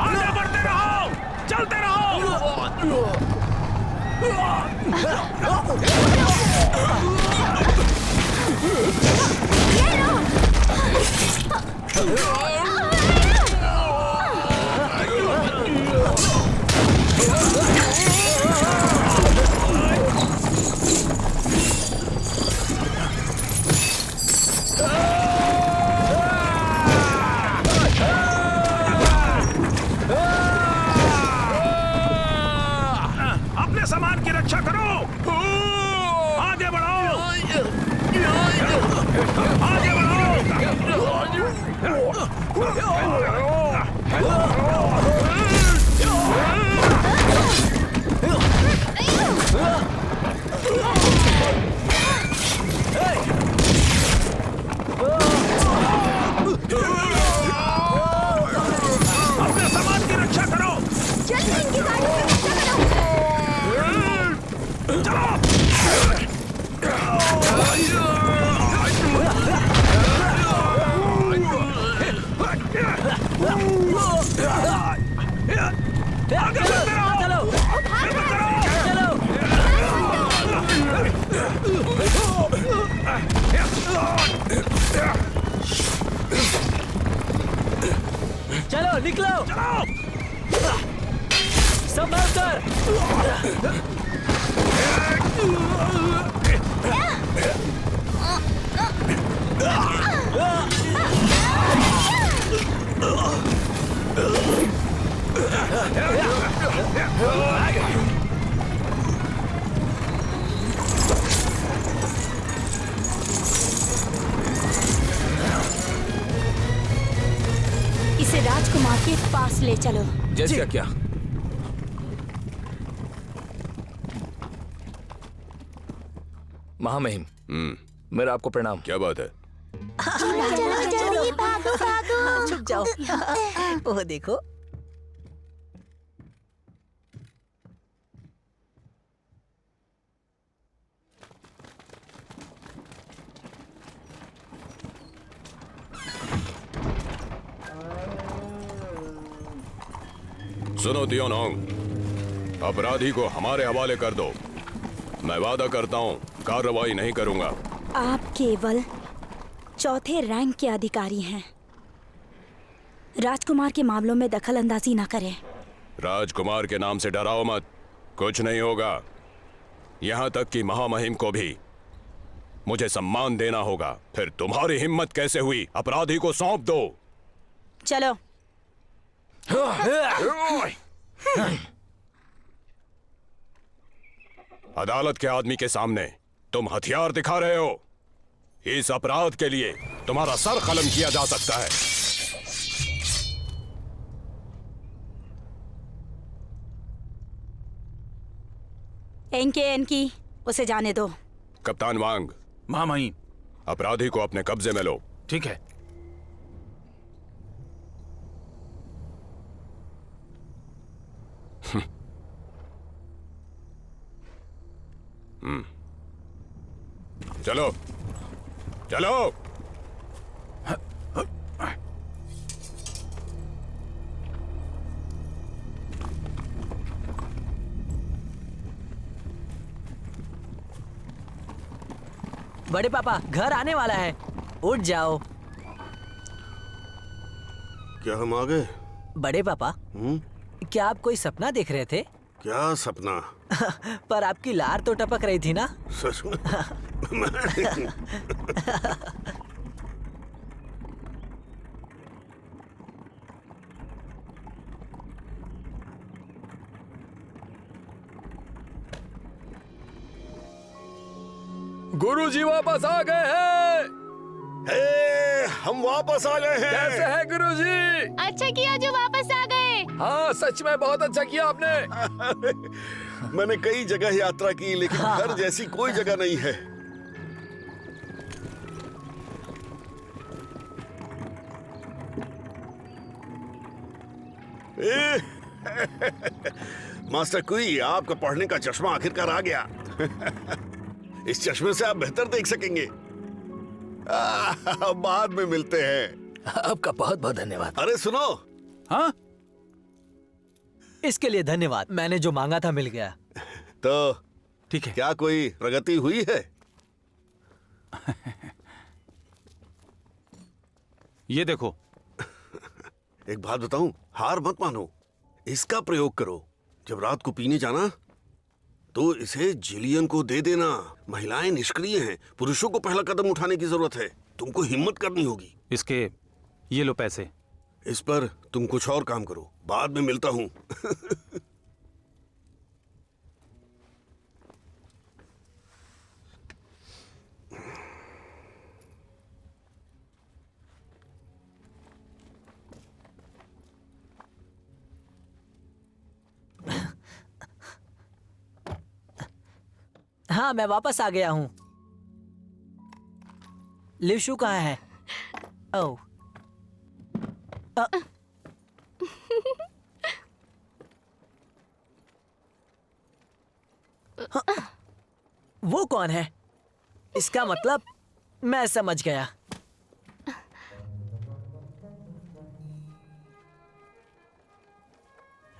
आगे बढ़ते रहो, चलते रहो। अपने सामान की रक्षा करो, आगे बढ़ो, आगे अपने सामान की रक्षा करो। जल्दी इनकी गाड़ी की रक्षा करो। चलो। आगे बढ़ते रहो। चलो चलो निकलो, संभल कर। इसे राजकुमार के पास ले चलो। जैसे क्या? महामहिम, मेरा आपको प्रणाम। क्या बात है? चलो चलो भागो भागो। छुप जाओ। वो देखो, सुनो तियोनोंग, अपराधी को हमारे हवाले कर दो। मैं वादा करता हूँ कार्रवाई नहीं करूंगा। आप केवल चौथे रैंक के अधिकारी हैं। राजकुमार के मामलों में दखल अंदाजी ना करें। राजकुमार के नाम से डराओ मत, कुछ नहीं होगा। यहाँ तक कि महामहिम को भी मुझे सम्मान देना होगा। फिर तुम्हारी हिम्मत कैसे हुई? अपराधी को सौंप दो। चलो। अदालत के आदमी के सामने तुम हथियार दिखा रहे हो। इस अपराध के लिए तुम्हारा सर कलम किया जा सकता है। एनकी उसे जाने दो। कप्तान वांग, महामहिम। अपराधी को अपने कब्जे में लो। ठीक है। चलो चलो। बड़े पापा घर आने वाला है, उठ जाओ। क्या हम आ गए? बड़े पापा, क्या आप कोई सपना देख रहे थे? क्या सपना? पर आपकी लार तो टपक रही थी ना? सच में? गुरुजी वापस आ गए हैं। हम वापस आ गए हैं। कैसे हैं गुरुजी? अच्छा किया जो वापस आ गए। हाँ, सच में बहुत अच्छा किया आपने। मैंने कई जगह यात्रा की, लेकिन घर जैसी कोई जगह नहीं है। मास्टर कुई, आपका पढ़ने का चश्मा आखिरकार आ गया। इस चश्मे से आप बेहतर देख सकेंगे। बाद में मिलते हैं। आपका बहुत बहुत धन्यवाद। अरे सुनो, हाँ, इसके लिए धन्यवाद। मैंने जो मांगा था मिल गया। तो ठीक है। क्या कोई प्रगति हुई है? ये देखो। एक बात बताऊं, हार मत मानो, इसका प्रयोग करो। जब रात को पीने जाना तो इसे जिलियन को दे देना। महिलाएं निष्क्रिय हैं, पुरुषों को पहला कदम उठाने की जरूरत है। तुमको हिम्मत करनी होगी। इसके ये लो पैसे। इस पर तुम कुछ और काम करो, बाद में मिलता हूं। हाँ, मैं वापस आ गया हूँ। लिवशु कहाँ है? ओह, वो कौन है? इसका मतलब मैं समझ गया।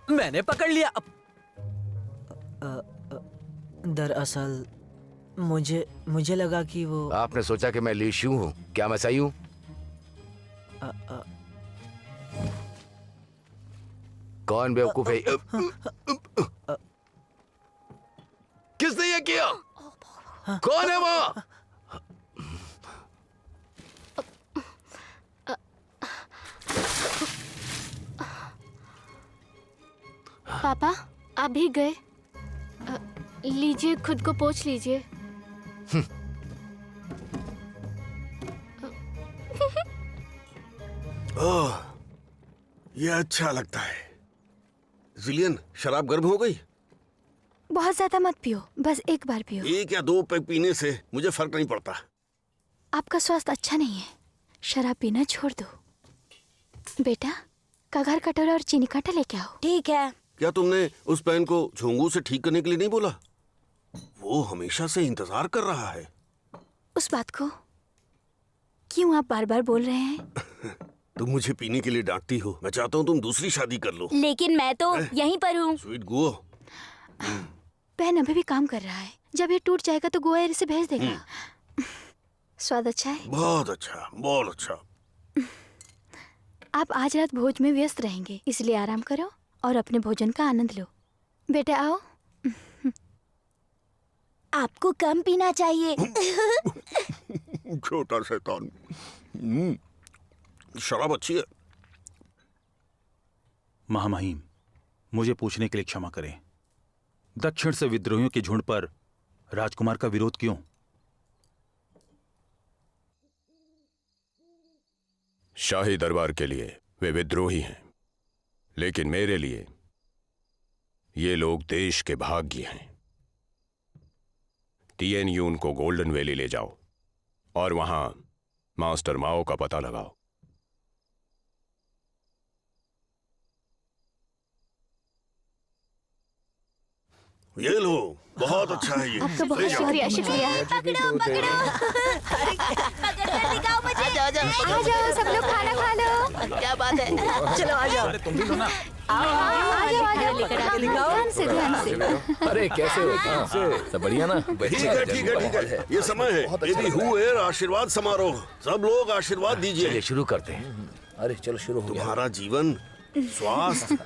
मैंने पकड़ लिया। दरअसल मुझे लगा कि वो आपने सोचा कि मैं लीशू हूँ? क्या मैं सही हूँ? कौन बेवकूफ है? किसने ये किया? कौन है वो? पापा, आप भी गए? लीजिए, खुद को पोंछ लीजिए। ओह, ये अच्छा लगता है। जिलियन, शराब गर्म हो गई? बहुत ज्यादा मत पियो, बस एक बार पियो। 1 या 2 पैक पीने से मुझे फर्क नहीं पड़ता। आपका स्वास्थ्य अच्छा नहीं है, शराब पीना छोड़ दो। बेटा, कगार कटोरा और चीनी काटा लेके आओ। ठीक है। क्या तुमने उस पैन को झोंगू से ठीक करने के लिए नहीं बोला? वो हमेशा से इंतजार कर रहा है। उस बात को क्यों आप बार बार बोल रहे हैं? तुम मुझे पीने के लिए डांटती हो। मैं चाहता हूँ तुम दूसरी शादी कर लो। लेकिन मैं तो यहीं पर हूँ। Sweet Guo. बहन अभी भी काम कर रहा है। जब ये टूट जाएगा तो गोवा एयर से भेज देगा। स्वाद अच्छा है? बहुत अच्छा, बहुत अच्छा। आप आज रात भोज में व्यस्त रहेंगे, इसलिए आराम करो और अपने भोजन का आनंद लो। बेटा आओ। आपको कम पीना चाहिए। छोटा शैतान। शराब अच्छी है। महामहिम, मुझे पूछने के लिए क्षमा करें, दक्षिण से विद्रोहियों के झुंड पर राजकुमार का विरोध क्यों? शाही दरबार के लिए वे विद्रोही हैं, लेकिन मेरे लिए ये लोग देश के भाग्य हैं। टिएन यून को गोल्डन वैली ले जाओ और वहां मास्टर माओ का पता लगाओ। ये लो, बहुत अच्छा है ये। आपका बहुत ले जाओ। शुक्रिया, शुक्रिया। पकड़ो पकड़ो। पकड़कर दिखाओ मुझे। आ जाओ, सब लोग खाना खा लो। क्या बात है? चलो आ जाओ। तुम भी लो ना। आ जाओ। ध्यान से, ध्यान से। अरे कैसे हो? सब बढ़िया ना? ठीक है, ठीक है, ठीक है। ये समय है बेबी हुएर आशीर्वाद समारोह। सब लोग आशीर्वाद दीजिए। चलिए शुरू करते हैं। अरे चलो शुरू हो गया। तुम्हारा जीवन स्वास्थ्य,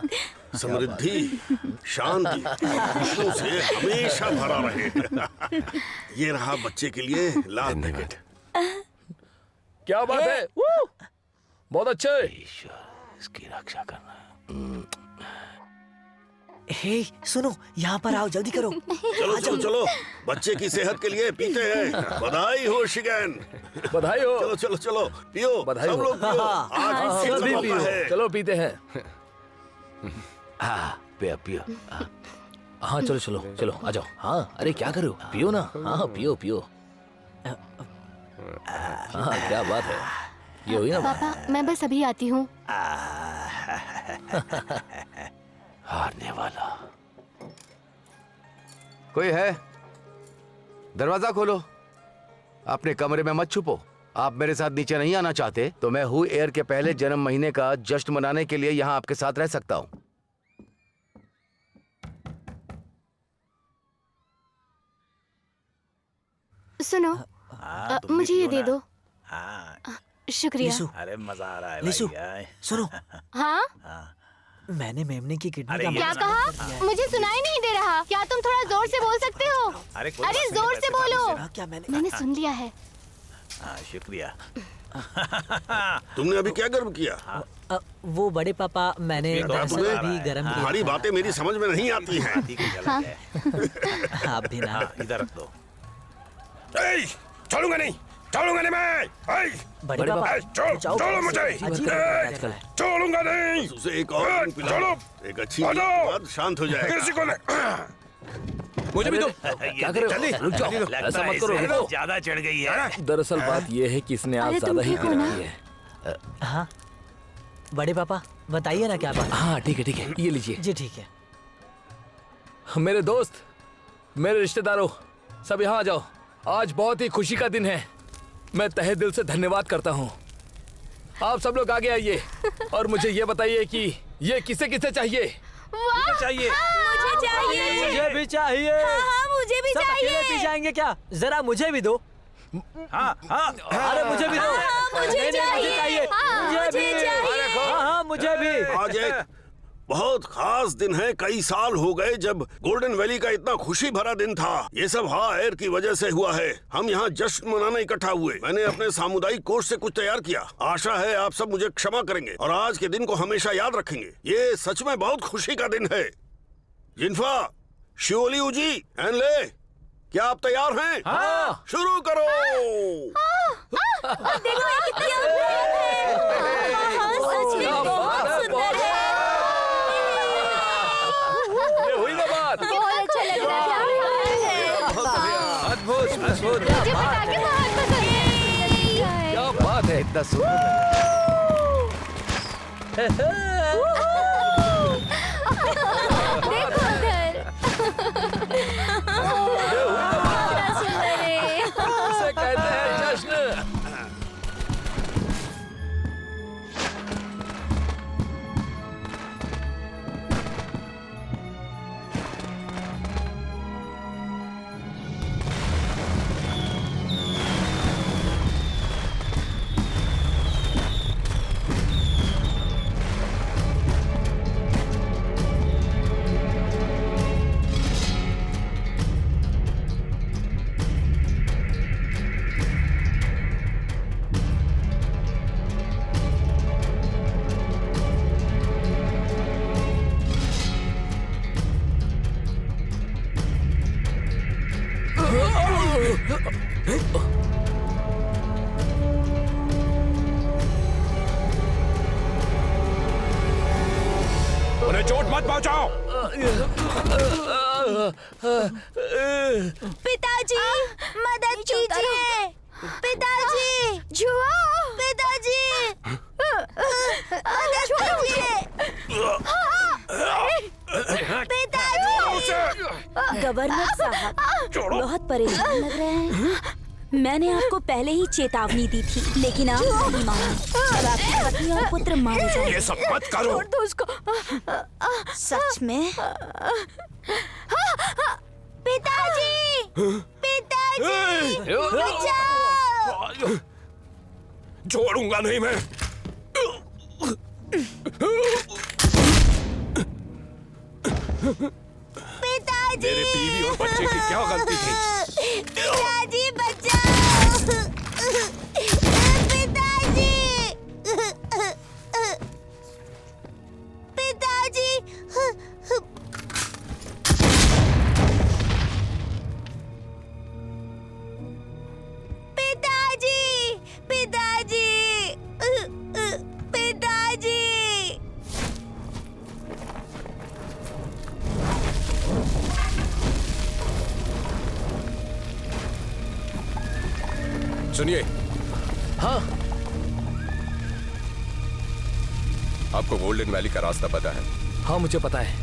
समृद्धि, शांति, खुशियों से हमेशा भरा रहे। ये रहा बच्चे के लिए लाल पैकेट। क्या बात है? बहुत अच्छे। इसकी रक्षा करना। हे, सुनो, यहाँ पर आओ, जल्दी करो। चलो चलो चलो, बच्चे की सेहत के लिए पीते हैं। बधाई हो शिगेन। बधाई हो। चलो चलो चलो, पियो। बधाई सब हो। लोग पियो। आज फिर सभी मौका पियो। है। चलो पीते हैं। हाँ, पियो पियो। हाँ चलो चलो चलो आ जाओ। हाँ अरे क्या करो, पियो ना। हाँ पियो पियो। हाँ क्या बात है, ये हुई ना। पापा, मैं बस अभी आती हूँ। हारने वाला कोई है? दरवाजा खोलो। अपने कमरे में मत छुपो। आप मेरे साथ नीचे नहीं आना चाहते तो मैं हु एयर के पहले जन्म महीने का जश्न मनाने के लिए यहाँ आपके साथ रह सकता हूँ। सुनो, मुझे ये दे दो। शुक्रिया। लिसु, अरे मजा आ रहा है लिसु, भाई। सुनो, हाँ, मैंने मेमने की किडनी का क्या मांस कहा? खाया है। मुझे सुनाई नहीं दे रहा। क्या तुम थोड़ा जोर से बोल सकते हो? अरे अरे जोर से बोलो। हाँ, क्या मैंने सुन लिया है। शुक्रिया। तुमने अभी क्या गर्व किया? वो बड़े पापा, मैंने दरअसल तुम्हें अभी गरम लिया तुम्हारी था। बातें मेरी समझ में नहीं आती हैं। आप भी ना। इधर रख दो। छोड़ूंगा नहीं मैं। बड़े पापा, छोड़ो मुझे। छोड़ूंगा नहीं। उसे एक और ड्रिंक पिलाओ। एक अच्छी नींद के बाद शांत हो जाएगा। किसी को नहीं। मुझे भी दो। क्या कर रहे हो? रुक जाओ, ऐसा मत करो, रुको। ज्यादा चढ़ गई है। दरअसल बात यह है कि इसने आज अरे तुम ज्यादा ही ठीक हो पी ना? रखी है। हाँ, बड़े पापा बताइए ना क्या बात। हाँ ठीक है, ये लीजिए। जी ठीक है। मेरे दोस्त, मेरे रिश्तेदारों, सब यहाँ आ जाओ। आज बहुत ही खुशी का दिन है। मैं तहे दिल से धन्यवाद करता हूँ। आप सब लोग आगे आइए और मुझे ये बताइए कि ये किसे किसे चाहिए? चाहिए। मुझे चाहिए। मुझे भी चाहिए। हाँ, मुझे भी सब अकेले पी चाहिए। जाएंगे क्या? जरा मुझे भी दो। अरे मुझे भी दो। मुझे नहीं, चाहिए। चाहिए। हाँ, मुझे मुझे भी। चाहिए। हाँ, मुझे भी। आज एक बहुत खास दिन है। कई साल हो गए जब गोल्डन वैली का इतना खुशी भरा दिन था। ये सब हाँ एयर की वजह से हुआ है। हम यहाँ जश्न मनाने इकट्ठा हुए। मैंने अपने सामुदायिक कोष से कुछ तैयार किया। आशा है आप सब मुझे क्षमा करेंगे और आज के दिन को हमेशा याद रखेंगे। ये सच में बहुत खुशी का दिन है। जिन्फा, शिओली उजी, एनले, क्या आप तैयार हैं? हाँ। शुरू करो। देखो ये कितनी खूबसूरत है। हाँ, सच में बहुत सुंदर है। ये हुई ना बात। बहुत अच्छा लग रहा है। अद्भुत, अद्भुत। मुझे पटाखे बहुत पसंद हैं। क्या बात है, इतना सुंदर। देखो उधर। कितना सुंदर है। इसे कहते हैं जश्न। उन्हें चोट मत पहुंचाओ। पिताजी, मदद कीजिए। पिताजी, जुआ। पिताजी, मदद कीजिए। पिताजी। गवर्नर साहब, बहुत परेशान लग रहे हैं। मैंने आपको पहले ही चेतावनी दी थी, लेकिन आप नहीं माने। अब आपकी पत्नी और पुत्र मारे जाएंगे। ये सब मत करो। छोड़ दो उसको। सच में? पिताजी, पिताजी, बचाओ। छोड़ूंगा नहीं मैं। पिताजी, मेरे बीवी और बच्चे की क्या गलती थी? पिताजी बचाओ। पिताजी, पिताजी। पिताजी, पिताजी, पिताजी। सुनिए, हाँ, आपको गोल्डन वैली का रास्ता पता है? हाँ मुझे पता है।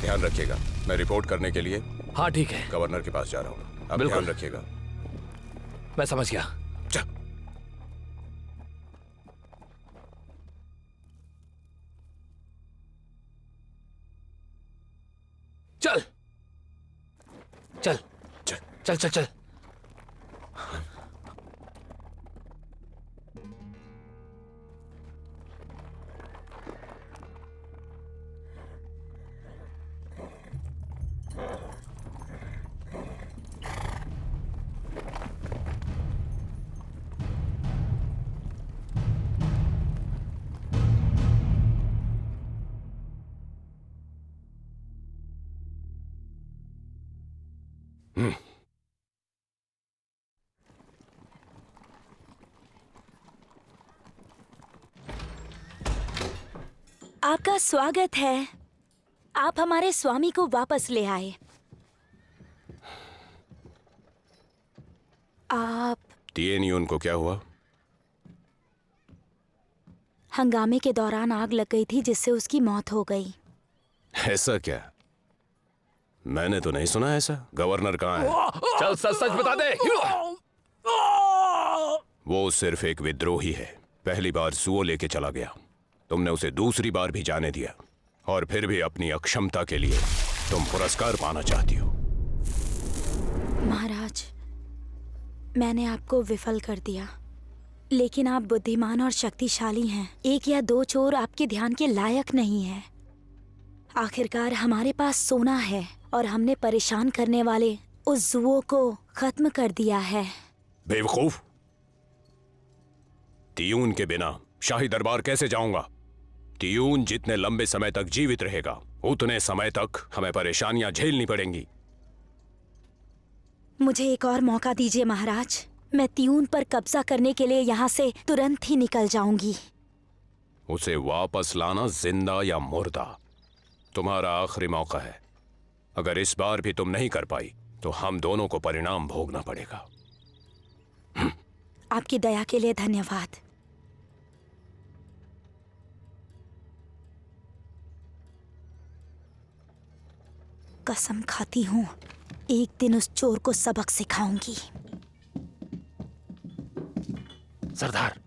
ध्यान रखिएगा। मैं रिपोर्ट करने के लिए हाँ ठीक है। गवर्नर के पास जा रहा हूँ। अब बिल्कुल। ध्यान रखिएगा। मैं समझ गया। जा। चल चल चल। चल चल चल। आपका स्वागत है। आप हमारे स्वामी को वापस ले आए। आप तिएन यून को क्या हुआ? हंगामे के दौरान आग लग गई थी जिससे उसकी मौत हो गई। ऐसा क्या? मैंने तो नहीं सुना ऐसा। गवर्नर कहाँ है? चल सच सच बता दे। वो सिर्फ एक विद्रोही है। पहली बार जुओ लेके चला गया, तुमने उसे दूसरी बार भी जाने दिया, और फिर भी अपनी अक्षमता के लिए तुम पुरस्कार पाना चाहती हो। महाराज, मैंने आपको विफल कर दिया, लेकिन आप बुद्धिमान और शक्तिशाली हैं। एक या दो चोर आपके ध्यान के लायक नहीं है। आखिरकार हमारे पास सोना है और हमने परेशान करने वाले उस जुओ को खत्म कर दिया है। बेवकूफ! तियून के बिना शाही दरबार कैसे जाऊंगा? तियून जितने लंबे समय तक जीवित रहेगा, उतने समय तक हमें परेशानियां झेलनी पड़ेंगी। मुझे एक और मौका दीजिए महाराज। मैं तियून पर कब्जा करने के लिए यहाँ से तुरंत ही निकल जाऊंगी। उसे वापस लाना जिंदा या मुर्दा, तुम्हारा आखिरी मौका है। अगर इस बार भी तुम नहीं कर पाई तो हम दोनों को परिणाम भोगना पड़ेगा। आपकी दया के लिए धन्यवाद। कसम खाती हूँ, एक दिन उस चोर को सबक सिखाऊंगी। सरदार,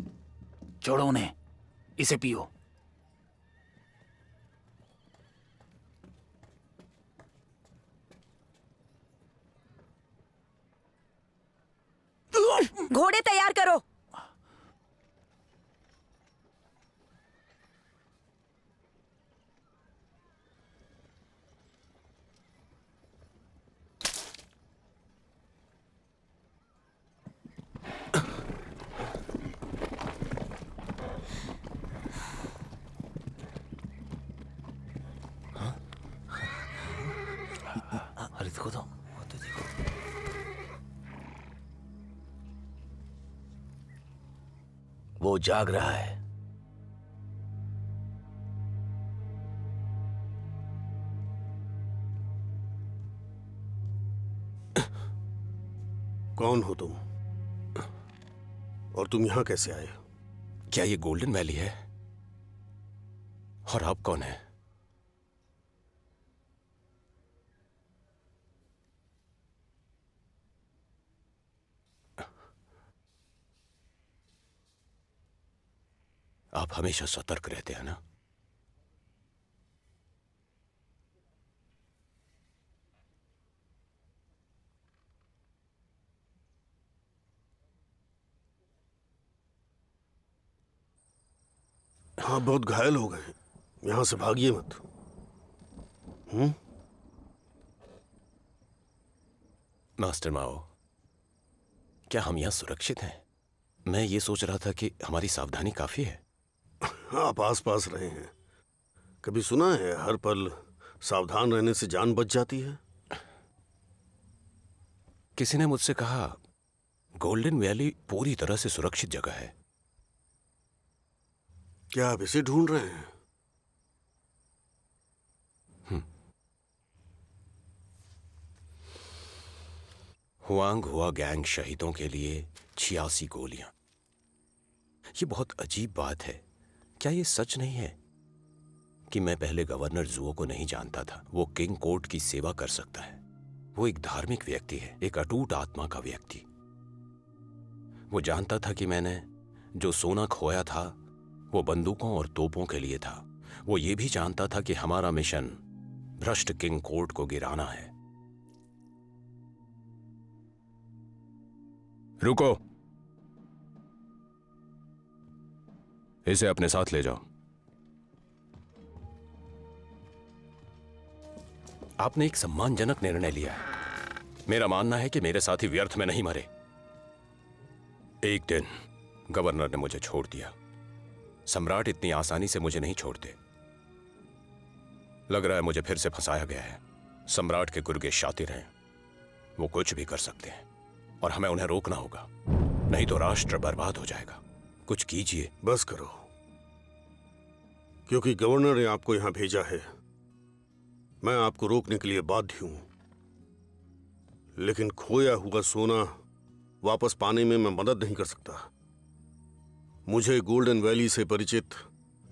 छोड़ो उन्हें, इसे पियो। घोड़े तैयार करो। अरे देखो तो, वो जाग रहा है। कौन हो तुम? और तुम यहां कैसे आए? क्या ये गोल्डन वैली है? और आप कौन है? आप हमेशा सतर्क रहते हैं ना? हाँ, बहुत घायल हो गए। यहां से भागिए मत। मास्टर माओ, क्या हम यहां सुरक्षित हैं? मैं ये सोच रहा था कि हमारी सावधानी काफी है। आप आस पास रहे हैं। कभी सुना है हर पल सावधान रहने से जान बच जाती है? किसी ने मुझसे कहा गोल्डन वैली पूरी तरह से सुरक्षित जगह है। क्या आप इसे ढूंढ रहे हैं? हुआंग हुआ गैंग शहीदों के लिए 86 गोलियां। ये बहुत अजीब बात है। क्या ये सच नहीं है कि मैं पहले गवर्नर जुओ को नहीं जानता था? वो किंग कोर्ट की सेवा कर सकता है। वो एक धार्मिक व्यक्ति है, एक अटूट आत्मा का व्यक्ति। वो जानता था कि मैंने जो सोना खोया था वो बंदूकों और तोपों के लिए था। वो ये भी जानता था कि हमारा मिशन भ्रष्ट किंग कोर्ट को गिराना है। रुको, इसे अपने साथ ले जाओ। आपने एक सम्मानजनक निर्णय लिया है। मेरा मानना है कि मेरे साथी व्यर्थ में नहीं मरे। एक दिन गवर्नर ने मुझे छोड़ दिया। सम्राट इतनी आसानी से मुझे नहीं छोड़ते। लग रहा है मुझे फिर से फंसाया गया है। सम्राट के गुर्गे शातिर हैं, वो कुछ भी कर सकते हैं और हमें उन्हें रोकना होगा, नहीं तो राष्ट्र बर्बाद हो जाएगा। कुछ कीजिए। बस करो, क्योंकि गवर्नर ने आपको यहां भेजा है। मैं आपको रोकने के लिए बाध्य हूं, लेकिन खोया हुआ सोना वापस पाने में मैं मदद नहीं कर सकता। मुझे गोल्डन वैली से परिचित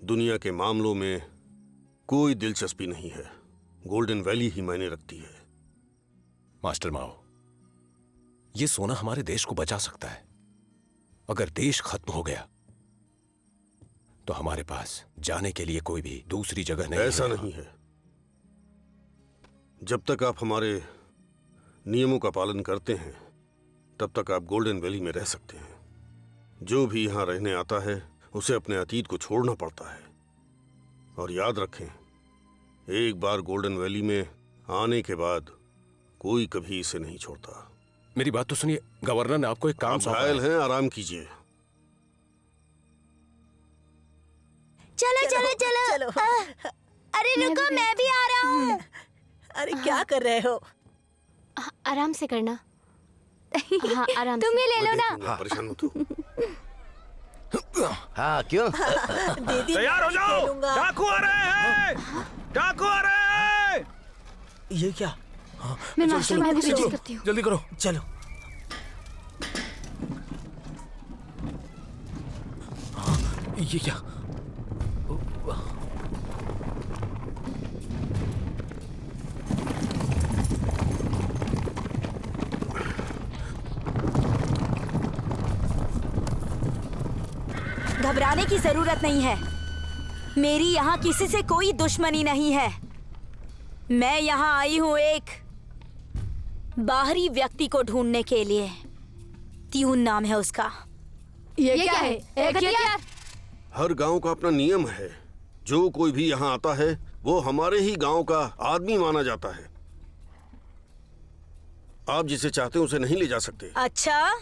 दुनिया के मामलों में कोई दिलचस्पी नहीं है। गोल्डन वैली ही मायने रखती है। मास्टर माओ, ये सोना हमारे देश को बचा सकता है। अगर देश खत्म हो गया तो हमारे पास जाने के लिए कोई भी दूसरी जगह नहीं है। ऐसा नहीं है। जब तक आप हमारे नियमों का पालन करते हैं तब तक आप गोल्डन वैली में रह सकते हैं। जो भी यहां रहने आता है उसे अपने अतीत को छोड़ना पड़ता है। और याद रखें, एक बार गोल्डन वैली में आने के बाद कोई कभी इसे नहीं छोड़ता। मेरी बात तो सुनिए, गवर्नर ने आपको एक काम आप सौंपा घायल है। हैं, आराम कीजिए। चलो चलो चलो, चलो। अरे रुको, मैं भी आ रहा हूँ। अरे क्या कर रहे हो? आराम से करना। हाँ, आराम से। तुम ही ले लो ना। देखूंगा, परेशान मत हो। हाँ क्यों? दीदी, तैयार हो जाओ, खेलूंगा। डाकू आ रहे हैं, डाकू आ रहे हैं। ये क्या? मैं मास्टर माइंड की कोशिश करती हूँ। जल्दी करो। चलो। ये क्या? घबराने की जरूरत नहीं है। मेरी यहाँ किसी से कोई दुश्मनी नहीं है। मैं यहाँ आई हूँ एक बाहरी व्यक्ति को ढूंढने के लिए। त्यून नाम है उसका। ये क्या है? एक हथियार? हर गांव का अपना नियम है। जो कोई भी यहाँ आता है वो हमारे ही गांव का आदमी माना जाता है। आप जिसे चाहते हैं उसे नहीं ले जा सकते। अच्छा,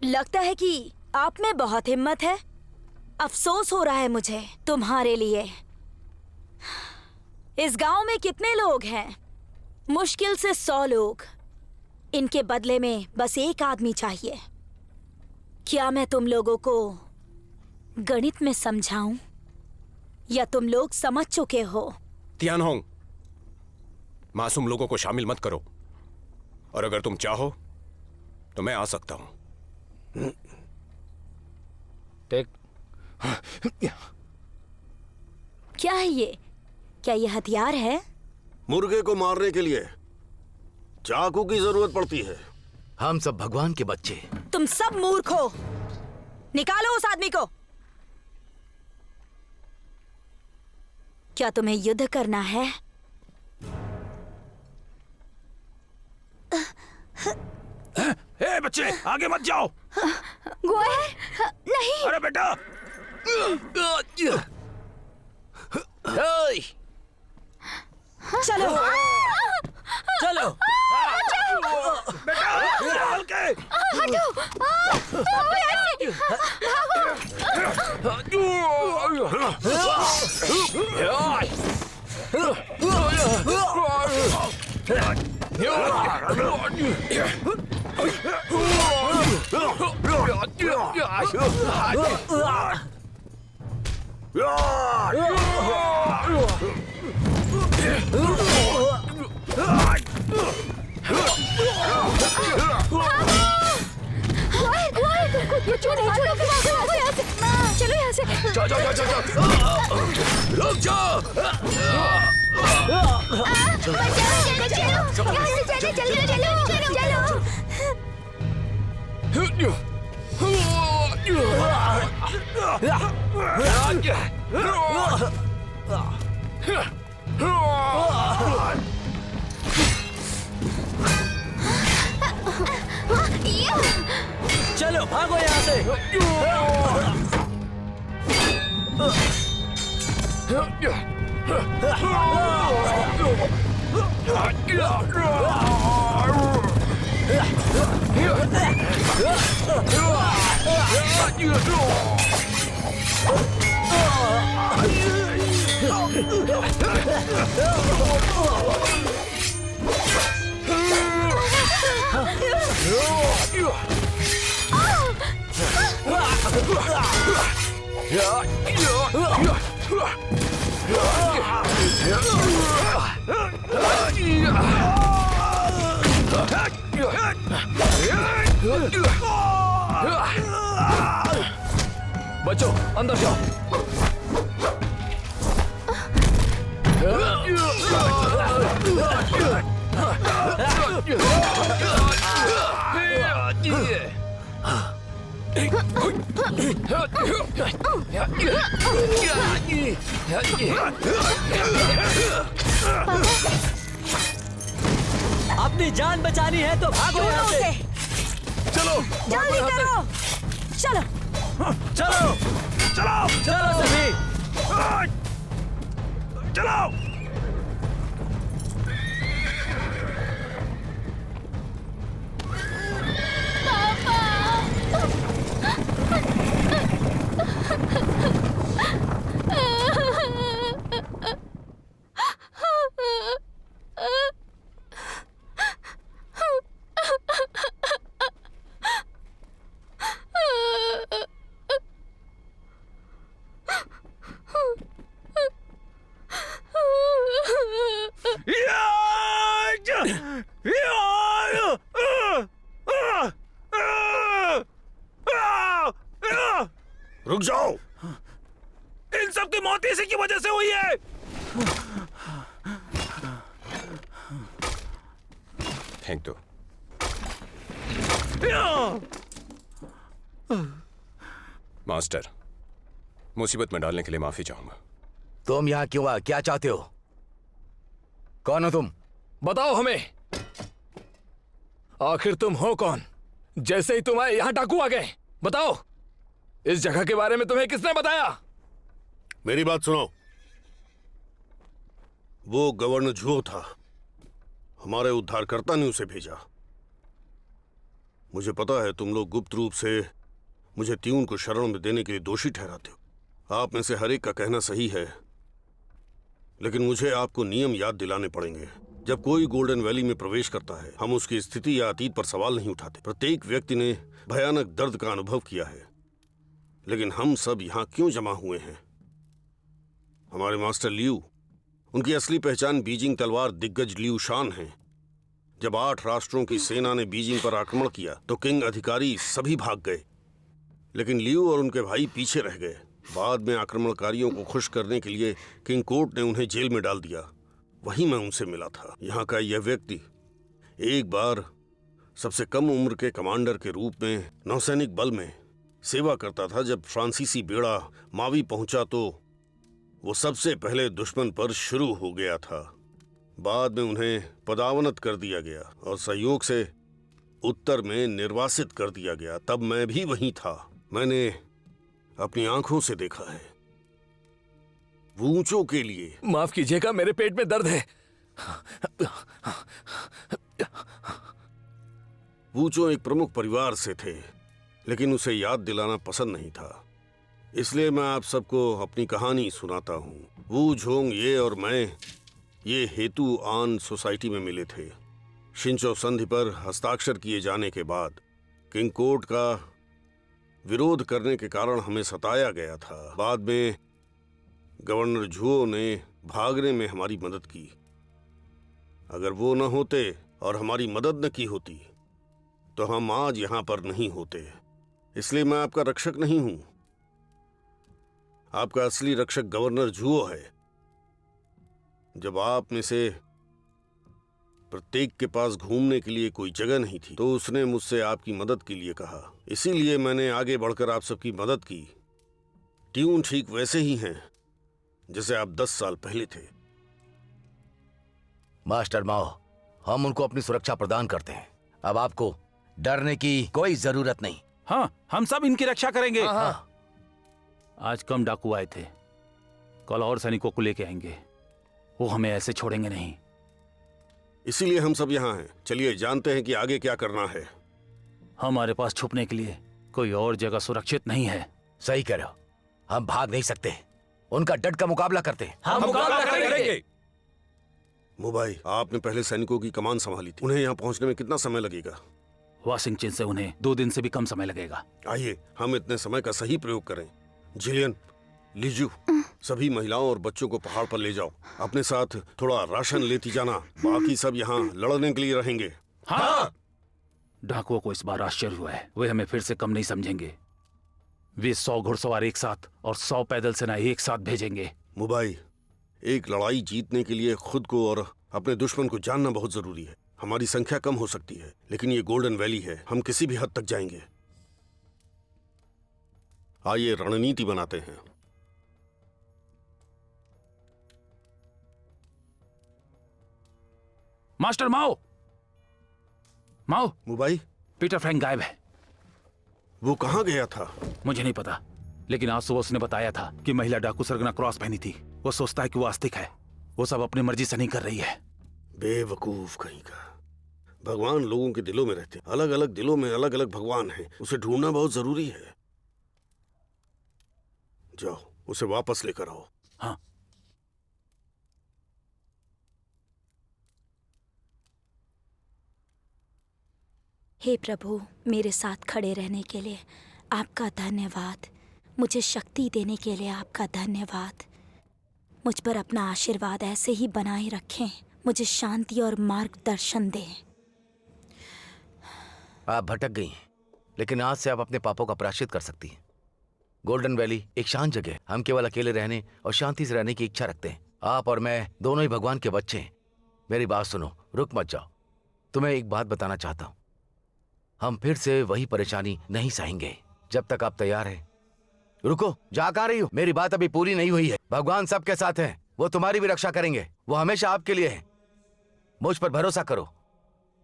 लगता है कि आप में बहुत हिम्मत है। अफसोस हो रहा है मुझे तुम्हारे लिए। इस गांव में कितने लोग हैं? मुश्किल से 100 लोग। इनके बदले में बस एक आदमी चाहिए। क्या मैं तुम लोगों को गणित में समझाऊं या तुम लोग समझ चुके हो? तियानहोंग, मासूम लोगों को शामिल मत करो। और अगर तुम चाहो तो मैं आ सकता हूं। टेक। क्या है ये? क्या ये हथियार है? मुर्गे को मारने के लिए चाकू की जरूरत पड़ती है। हम सब भगवान के बच्चे। तुम सब मूर्ख हो। निकालो उस आदमी को। क्या तुम्हें युद्ध करना है? ए बच्चे, आगे मत जाओ। गोयर, नहीं। अरे बेटा, चलो चलो। बेटा, संभल के। चलो यहाँ से। रुक जाओ। चलो भागो यहाँ से। बच्चों अंदर जाओ। अपनी जान बचानी है तो भागो यहाँ से। चलो जल्दी करो, चलो। चलो चलाओ चलो सभी। चलाओ। रुक जाओ। इन सब की मौत इसी की वजह से हुई है। फेंक दो। मास्टर, मुसीबत में डालने के लिए माफी चाहूंगा। तुम यहाँ क्यों आए? क्या चाहते हो? कौन हो तुम? बताओ हमें, आखिर तुम हो कौन? जैसे ही तुम आए यहाँ डाकू आ गए। बताओ, इस जगह के बारे में तुम्हें किसने बताया? मेरी बात सुनो। वो गवर्नर झुओ था। हमारे उद्धारकर्ता ने उसे भेजा। मुझे पता है तुम लोग गुप्त रूप से मुझे त्यून को शरण में देने के लिए दोषी ठहराते हो। आप में से हर एक का कहना सही है, लेकिन मुझे आपको नियम याद दिलाने पड़ेंगे। जब कोई गोल्डन वैली में प्रवेश करता है, हम उसकी स्थिति या अतीत पर सवाल नहीं उठाते। प्रत्येक व्यक्ति ने भयानक दर्द का अनुभव किया है, लेकिन हम सब यहाँ क्यों जमा हुए हैं? हमारे मास्टर लियू, उनकी असली पहचान बीजिंग तलवार दिग्गज लियू शान है। जब 8 राष्ट्रों की सेना ने बीजिंग पर आक्रमण किया तो किंग अधिकारी सभी भाग गए, लेकिन लियू और उनके भाई पीछे रह गए। बाद में आक्रमणकारियों को खुश करने के लिए किंग कोर्ट ने उन्हें जेल में डाल दिया। वहीं मैं उनसे मिला था। यहाँ का यह व्यक्ति एक बार सबसे कम उम्र के कमांडर के रूप में नौसैनिक बल में सेवा करता था। जब फ्रांसीसी बेड़ा मावी पहुंचा तो वो सबसे पहले दुश्मन पर शुरू हो गया था। बाद में उन्हें पदावनत कर दिया गया और सहयोग से उत्तर में निर्वासित कर दिया गया। तब मैं भी वहीं था। मैंने अपनी आंखों से देखा है। वूंचों के लिए माफ कीजिएगा, मेरे पेट में दर्द है। वूचो एक प्रमुख परिवार से थे, लेकिन उसे याद दिलाना पसंद नहीं था। इसलिए मैं आप सबको अपनी कहानी सुनाता हूँ। वू झोंग ये और मैं ये हेतु आन सोसाइटी में मिले थे। शिंचो संधि पर हस्ताक्षर किए जाने के बाद किंग कोर्ट का विरोध करने के कारण हमें सताया गया था। बाद में गवर्नर झुओ ने भागने में हमारी मदद की। अगर वो न होते और हमारी मदद न की होती तो हम आज यहां पर नहीं होते। इसलिए मैं आपका रक्षक नहीं हूं। आपका असली रक्षक गवर्नर झुओ है। जब आप में से प्रत्येक के पास घूमने के लिए कोई जगह नहीं थी तो उसने मुझसे आपकी मदद के लिए कहा। इसीलिए मैंने आगे बढ़कर आप सबकी मदद की। ट्यून ठीक वैसे ही हैं जैसे आप 10 साल पहले थे। मास्टर माओ, हम उनको अपनी सुरक्षा प्रदान करते हैं। अब आपको डरने की कोई जरूरत नहीं। हाँ, हम सब इनकी रक्षा करेंगे। हाँ। आज कम डाकू आए थे, कल और सैनिकों को लेके आएंगे। वो हमें ऐसे छोड़ेंगे नहीं। इसीलिए हम सब यहाँ हैं। चलिए जानते हैं कि आगे क्या करना है। हमारे पास छुपने के लिए कोई और जगह सुरक्षित नहीं है। सही कह रहे हो, हम भाग नहीं सकते। उनका डट का मुकाबला करते हैं। हम मुकाबला करेंगे। मुबाई, आपने पहले सैनिकों की कमान संभाली थी। उन्हें यहाँ पहुँचने में कितना समय लगेगा? वाशिंगटन से उन्हें 2 दिन से भी कम समय लगेगा। आइए हम इतने समय का सही प्रयोग करें। जिलियन, लीजू, सभी महिलाओं और बच्चों को पहाड़ पर ले जाओ। अपने साथ थोड़ा राशन लेती जाना। बाकी सब यहाँ लड़ने के लिए रहेंगे। हाँ। डाकुओं को इस बार आश्चर्य हुआ है। वे हमें फिर से कम नहीं समझेंगे। वे 100 घुड़सवार एक साथ और 100 पैदल सेना एक साथ भेजेंगे। मुबाई, एक लड़ाई जीतने के लिए खुद को और अपने दुश्मन को जानना बहुत जरूरी है। हमारी संख्या कम हो सकती है, लेकिन ये गोल्डन वैली है। हम किसी भी हद तक जाएंगे। आइए रणनीति बनाते हैं। मास्टर माओ, माओ, मुबाई, पीटर फ्रैंक गायब है। वो कहाँ गया था? मुझे नहीं पता, लेकिन आज सुबह उसने बताया था कि महिला डाकू सरगना क्रॉस पहनी थी। वो सोचता है कि वो आस्तिक है। वो सब अपनी मर्जी से नहीं कर रही है। बेवकूफ कहीं का। भगवान लोगों के दिलों में रहते हैं। अलग अलग दिलों में अलग अलग भगवान हैं। उसे ढूंढना बहुत जरूरी है। जाओ, उसे वापस लेकर आओ। हाँ। हे प्रभु, मेरे साथ खड़े रहने के लिए आपका धन्यवाद। मुझे शक्ति देने के लिए आपका धन्यवाद। मुझ पर अपना आशीर्वाद ऐसे ही बनाए रखें। मुझे शांति और मार्गदर्शन दें। आप भटक गई हैं, लेकिन आज से आप अपने पापों का प्रायश्चित कर सकती हैं। गोल्डन वैली एक शांत जगह है। हम केवल अकेले रहने और शांति से रहने की इच्छा रखते हैं। आप और मैं दोनों ही भगवान के बच्चे हैं। मेरी बात सुनो, रुक मत जाओ। तुम्हें एक बात बताना चाहता हूं। हम फिर से वही परेशानी नहीं सहेंगे जब तक आप तैयार हैं। रुको, जा कहाँ रही हो? मेरी बात अभी पूरी नहीं हुई है। भगवान सबके साथ हैं। वो तुम्हारी भी रक्षा करेंगे। वो हमेशा आपके लिए है। मुझ पर भरोसा करो,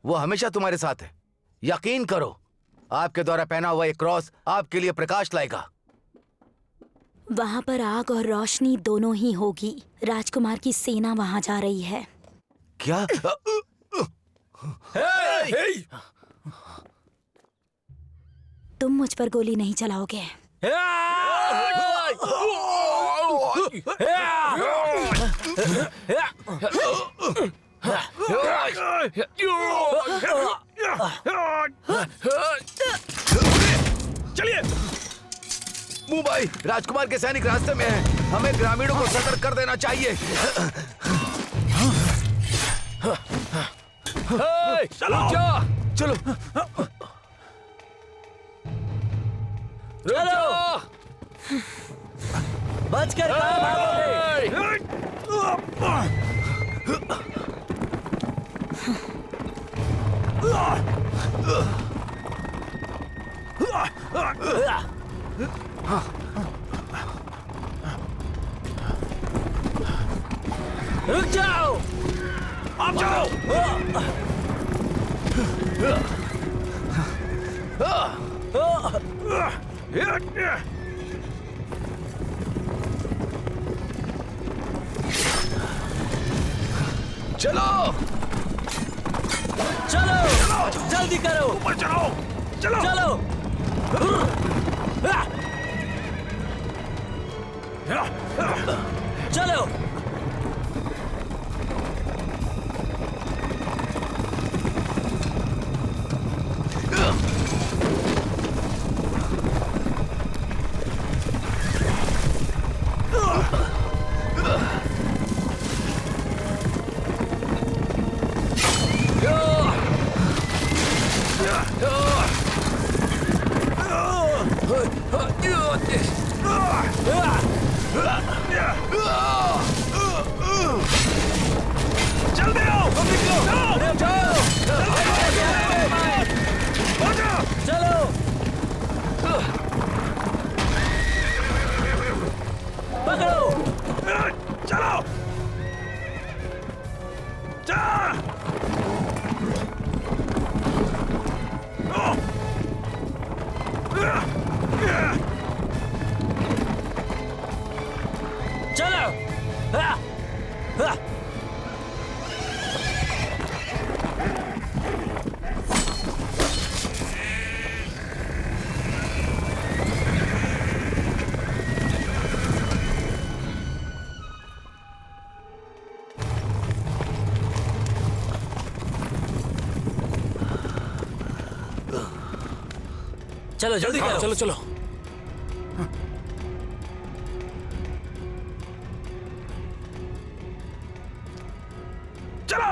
वो हमेशा तुम्हारे साथ है। यकीन करो, आपके द्वारा पहना हुआ एक क्रॉस आपके लिए प्रकाश लाएगा। वहां पर आग और रोशनी दोनों ही होगी। राजकुमार की सेना वहां जा रही है। क्या? तुम मुझ पर गोली नहीं चलाओगे। चलिए। मुंबई, राजकुमार के सैनिक रास्ते में हैं। हमें ग्रामीणों को सतर्क कर देना चाहिए। चलो चलो। चलो, बचकर कहाँ भागोगे? रुक जाओ। आप जाओ। चलो चलो, जल्दी करो। ऊपर चढ़ो। चलो। चलो। चलो। जल्दी आओ, चलो पकड़ो। चलो चलो हाँ, हाँ। चलो जल्दी करो। चलो चलो। चलो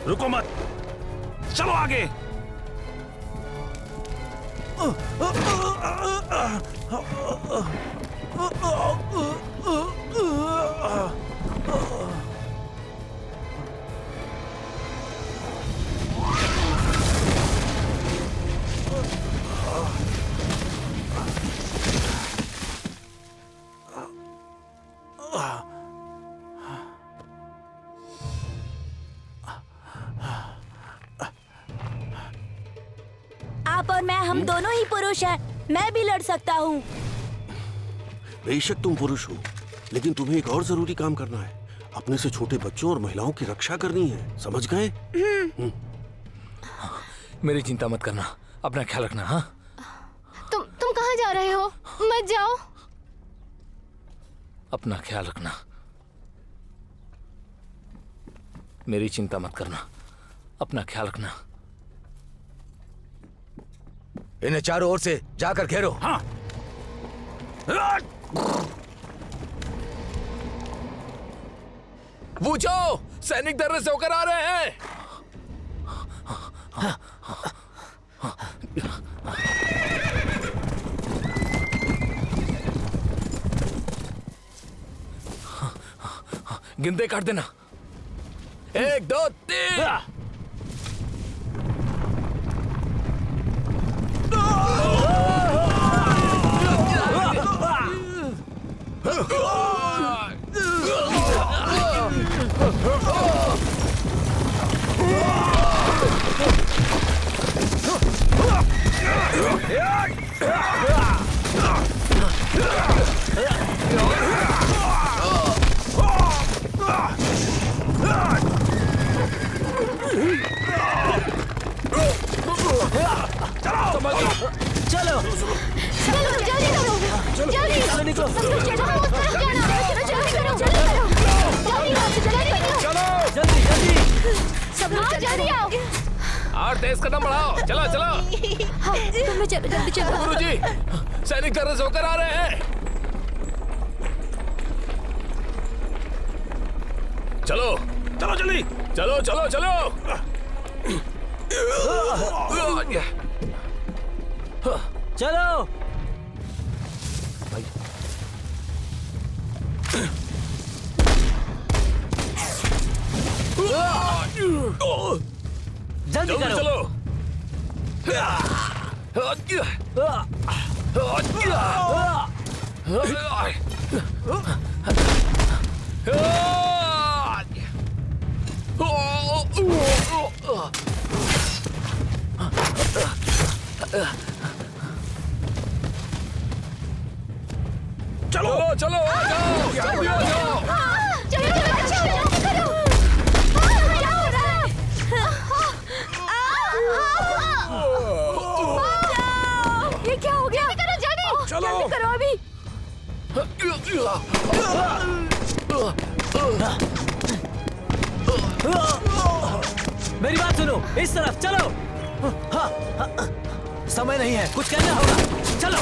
रुको मत, चलो आगे। आप और मैं, हम दोनों ही पुरुष हैं। मैं भी लड़ सकता हूँ। बेशक तुम पुरुष हो, लेकिन तुम्हें एक और जरूरी काम करना है। अपने से छोटे बच्चों और महिलाओं की रक्षा करनी है, समझ गए? मेरी चिंता मत करना, अपना ख्याल रखना। हाँ तुम कहाँ जा रहे हो? मत जाओ। अपना ख्याल रखना, मेरी चिंता मत करना, अपना ख्याल रखना। इन्हें चारों ओर से जाकर घेरो। हाँ पूछो, सैनिक दर्रे से होकर आ रहे हैं। गिनते काट देना। 1 2 3। चलो जल्दी करो, जल्दी चलो निकलो। सब लोग चलो, उस तरफ जाना। चलो जल्दी करो, जल्दी करो, जल्दी जल्दी जल्दी। सब लोग जल्दी आओ। और तेज कदम बढ़ाओ। चलो चलो। हाँ तुम भी चलो, जल्दी चलो। गुरुजी, सैनिक दर्रे से होकर आ रहे हैं। चलो चलो जल्दी। चलो चलो चलो। चलो जल्दी जल्दी करो। चलो। चलो चलो आ जाओ, जल्दी आ जाओ। चलो जल्दी करो। क्या हो रहा है? ये क्या हो गया? जल्दी करो, जल्दी। जल्दी करो अभी। मेरी बात सुनो, इस तरफ चलो। हाँ, हाँ, समय नहीं है, कुछ करना होगा। चलो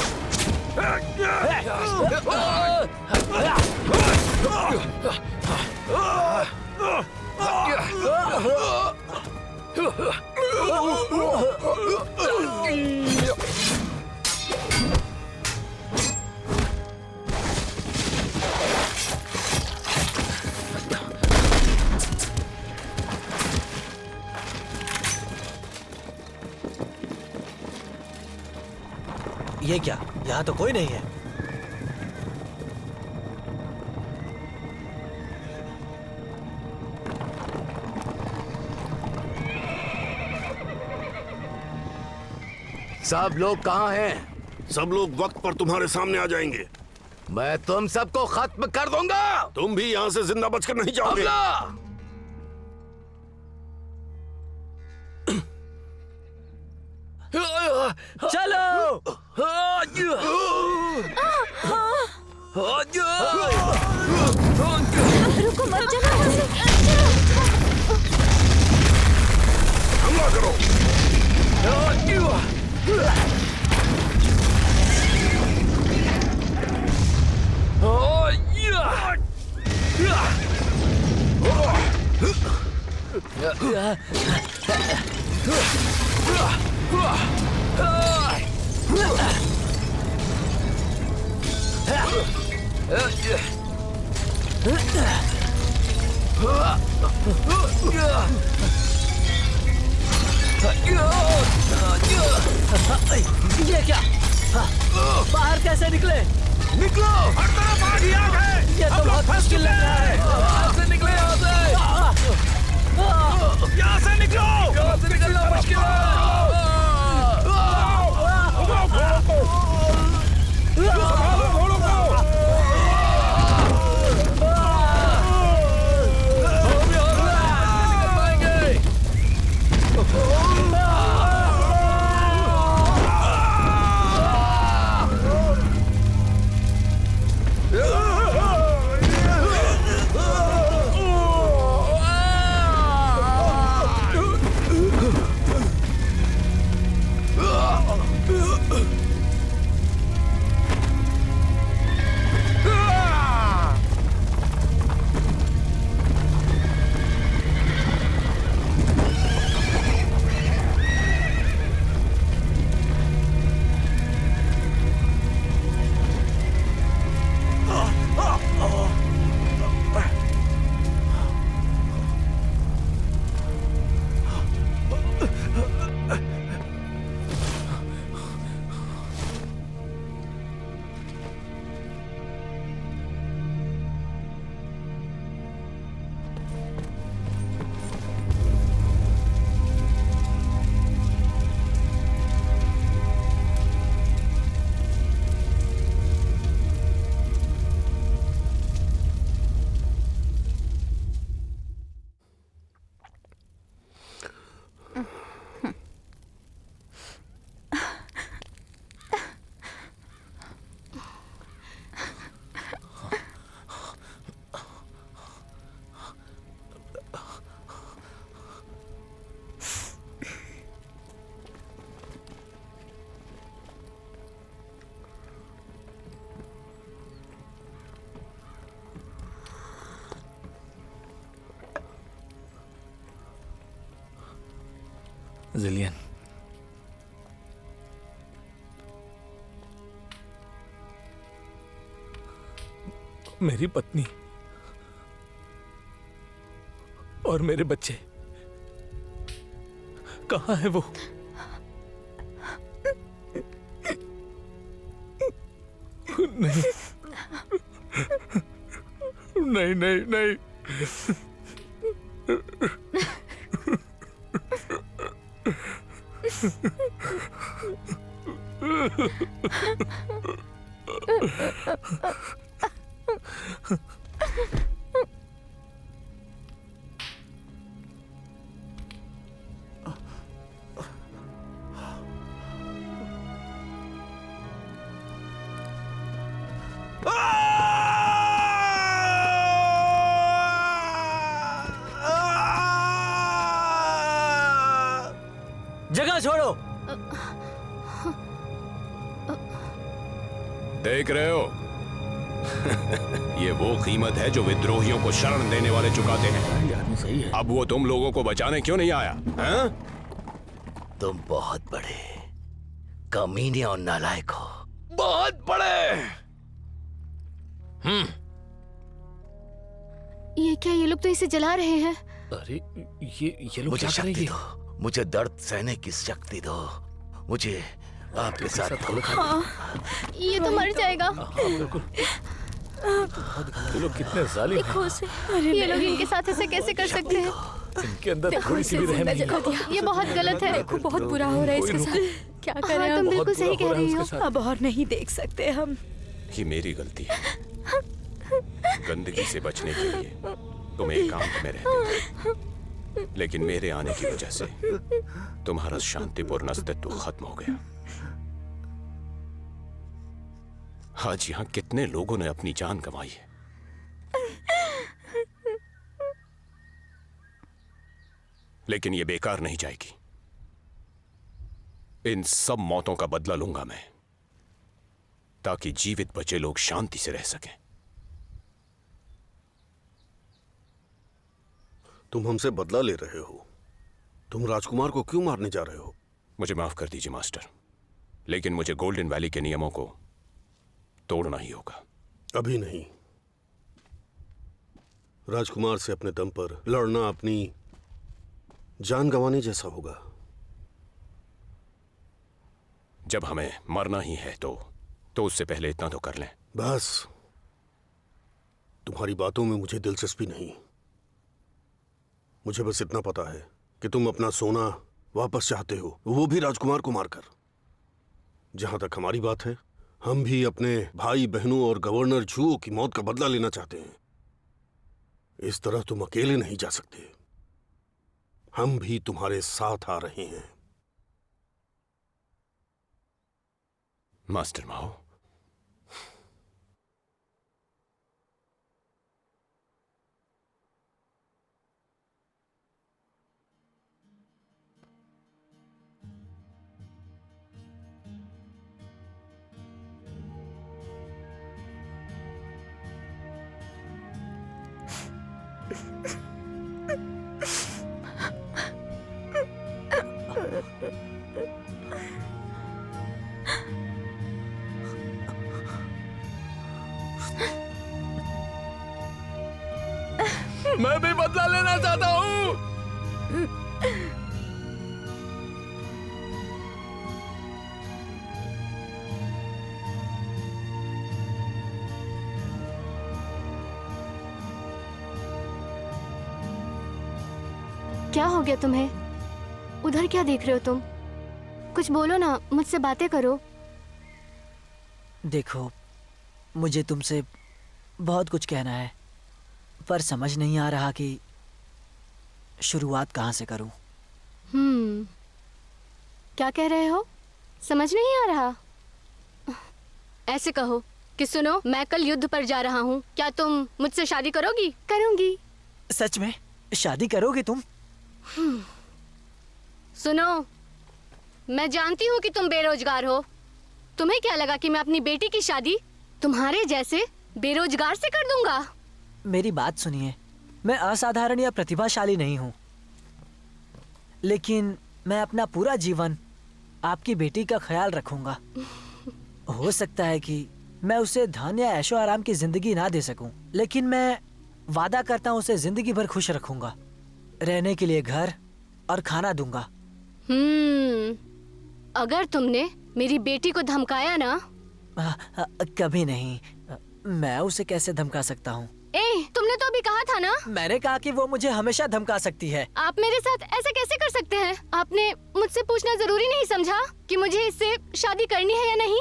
ये क्या? यहाँ तो कोई नहीं है। सब लोग कहाँ हैं? सब लोग वक्त पर तुम्हारे सामने आ जाएंगे। मैं तुम सबको खत्म कर दूंगा। तुम भी यहाँ से जिंदा बचकर नहीं जाओगे। हमला! चलो। रुको, मत चलो यहाँ से। हमला करो। ये क्या? बाहर कैसे निकले? निकलो, हर तरफ आग ही आग है। ये तो बहुत मुश्किल लग रहा है। यहाँ से निकले, यहाँ से निकलो। यहाँ से निकलना मुश्किल है। संभालो घोड़ों को। हम यहाँ से निकल पाएंगे। जिलियन, मेरी पत्नी और मेरे बच्चे कहाँ है वो? नहीं नहीं नहीं नहीं। जगह छोड़ो। देख रहे हो? ये वो कीमत है जो विद्रोहियों को शरण देने वाले चुकाते हैं। ये आदमी सही है। अब वो तुम लोगों को बचाने क्यों नहीं आया? हैं? तुम बहुत बड़े कमीने और नालायक हो, बहुत बड़े। ये क्या, ये लोग तो इसे जला रहे हैं। अरे ये लोग मुझे क्या कर रहे शक्ति हैं? दो, मुझे दर्द सहने की शक्ति दो, मुझे आपके साथ ये तो मर जाएगा। बिल्कुल। ये लोग कितने जालिम हैं। देखो उसे, ये लोग इनके साथ ऐसे कैसे कर सकते हैं? इनके अंदर थोड़ी सी भी रहम नहीं है। ये बहुत गलत है। देखो बहुत बुरा हो रहा है इसके साथ। क्या करें हाँ, तुम हम? बिल्कुल सही कह रही हो। अब और नहीं देख सकते हम। ये मेरी गलती है। गंदगी से बचने के लिए तुम एकांत में रहते थे, लेकिन मेरे आने की वजह से तुम्हारा शांतिपूर्ण अस्तित्व खत्म हो गया। आज यहां कितने लोगों ने अपनी जान गंवाई है। लेकिन यह बेकार नहीं जाएगी। इन सब मौतों का बदला लूंगा मैं, ताकि जीवित बचे लोग शांति से रह सकें। तुम हमसे बदला ले रहे हो? तुम राजकुमार को क्यों मारने जा रहे हो? मुझे माफ कर दीजिए मास्टर, लेकिन मुझे गोल्डन वैली के नियमों को तोड़ना ही होगा। अभी नहीं। राजकुमार से अपने दम पर लड़ना अपनी जान गंवाने जैसा होगा। जब हमें मरना ही है तो उससे पहले इतना तो कर लें। बस, तुम्हारी बातों में मुझे दिलचस्पी नहीं। मुझे बस इतना पता है कि तुम अपना सोना वापस चाहते हो, वो भी राजकुमार को मारकर। जहां तक हमारी बात है, हम भी अपने भाई बहनों और गवर्नर जुओ की मौत का बदला लेना चाहते हैं। इस तरह तुम अकेले नहीं जा सकते। हम भी तुम्हारे साथ आ रहे हैं। मास्टर माओ, मैं भी बदला लेना चाहता हूँ। क्या हो गया तुम्हें? उधर क्या देख रहे हो तुम? कुछ बोलो ना, मुझसे बातें करो। देखो, मुझे तुमसे बहुत कुछ कहना है, पर समझ नहीं आ रहा कि शुरुआत कहाँ से करूं। क्या कह रहे हो? समझ नहीं आ रहा? ऐसे कहो कि सुनो, मैं कल युद्ध पर जा रहा हूँ, क्या तुम मुझसे शादी करोगी? करूंगी। सच में शादी करोगे तुम? सुनो, मैं जानती हूँ कि तुम बेरोजगार हो। तुम्हें क्या लगा कि मैं अपनी बेटी की शादी तुम्हारे जैसे बेरोजगार से कर दूंगा? मेरी बात सुनिए, मैं असाधारण या प्रतिभाशाली नहीं हूँ, लेकिन मैं अपना पूरा जीवन आपकी बेटी का ख्याल रखूंगा। हो सकता है कि मैं उसे धन या ऐशो आराम की जिंदगी ना दे सकूं, लेकिन मैं वादा करता हूँ उसे जिंदगी भर खुश रखूंगा। रहने के लिए घर और खाना दूंगा। अगर तुमने मेरी बेटी को धमकाया ना? कभी नहीं। मैं उसे कैसे धमका सकता हूँ? तुमने तो अभी कहा था ना। मैंने कहा कि वो मुझे हमेशा धमका सकती है। आप मेरे साथ ऐसे कैसे कर सकते हैं? आपने मुझसे पूछना जरूरी नहीं समझा कि मुझे इससे शादी करनी है या नहीं?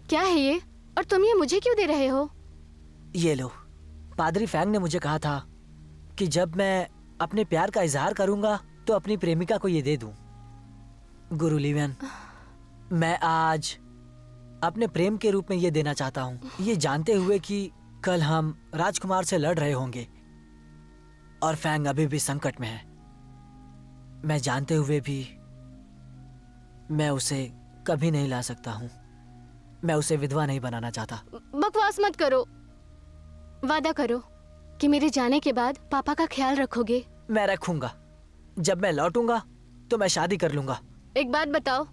क्या है ये, और तुम ये मुझे क्यों दे रहे हो? ये लो, पादरी फैंग ने मुझे कहा था कि जब मैं अपने प्यार का इजहार करूंगा तो अपनी प्रेमिका को ये दे दूं। गुरु लिवियन, मैं आज अपने प्रेम के रूप में ये देना चाहता हूँ, ये जानते हुए कि कल हम राजकुमार से लड़ रहे होंगे और फैंग अभी भी संकट में है। मैं जानते हुए भी मैं उसे कभी नहीं ला सकता हूँ। मैं उसे विधवा नहीं बनाना चाहता। बकवास मत करो। वादा करो कि मेरे जाने के बाद पापा का ख्याल रखोगे। मैं रखूंगा। जब मैं लौटूंगा तो मैं शादी कर लूंगा। एक बात बताओ,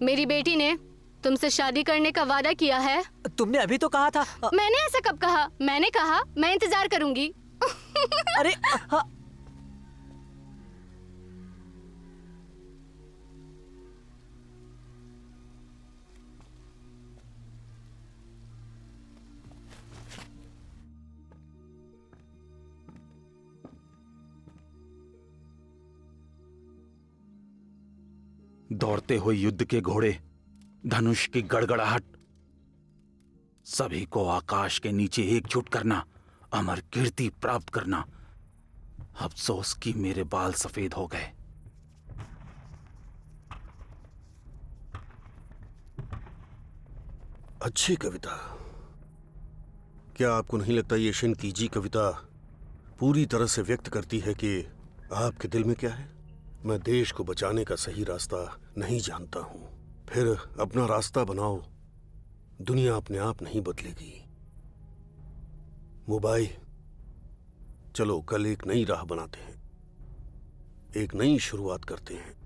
मेरी बेटी ने तुमसे शादी करने का वादा किया है? तुमने अभी तो कहा था। मैंने ऐसा कब कहा? मैंने कहा मैं इंतजार करूंगी। अरे दौड़ते हुए युद्ध के घोड़े, धनुष की गड़गड़ाहट, सभी को आकाश के नीचे एकजुट करना, अमर कीर्ति प्राप्त करना। अफसोस कि मेरे बाल सफेद हो गए। अच्छी कविता। क्या आपको नहीं लगता ये शिनकीजी कविता पूरी तरह से व्यक्त करती है कि आपके दिल में क्या है? मैं देश को बचाने का सही रास्ता नहीं जानता हूं। फिर अपना रास्ता बनाओ, दुनिया अपने आप नहीं बदलेगी। मुबाई, चलो कल एक नई राह बनाते हैं, एक नई शुरुआत करते हैं।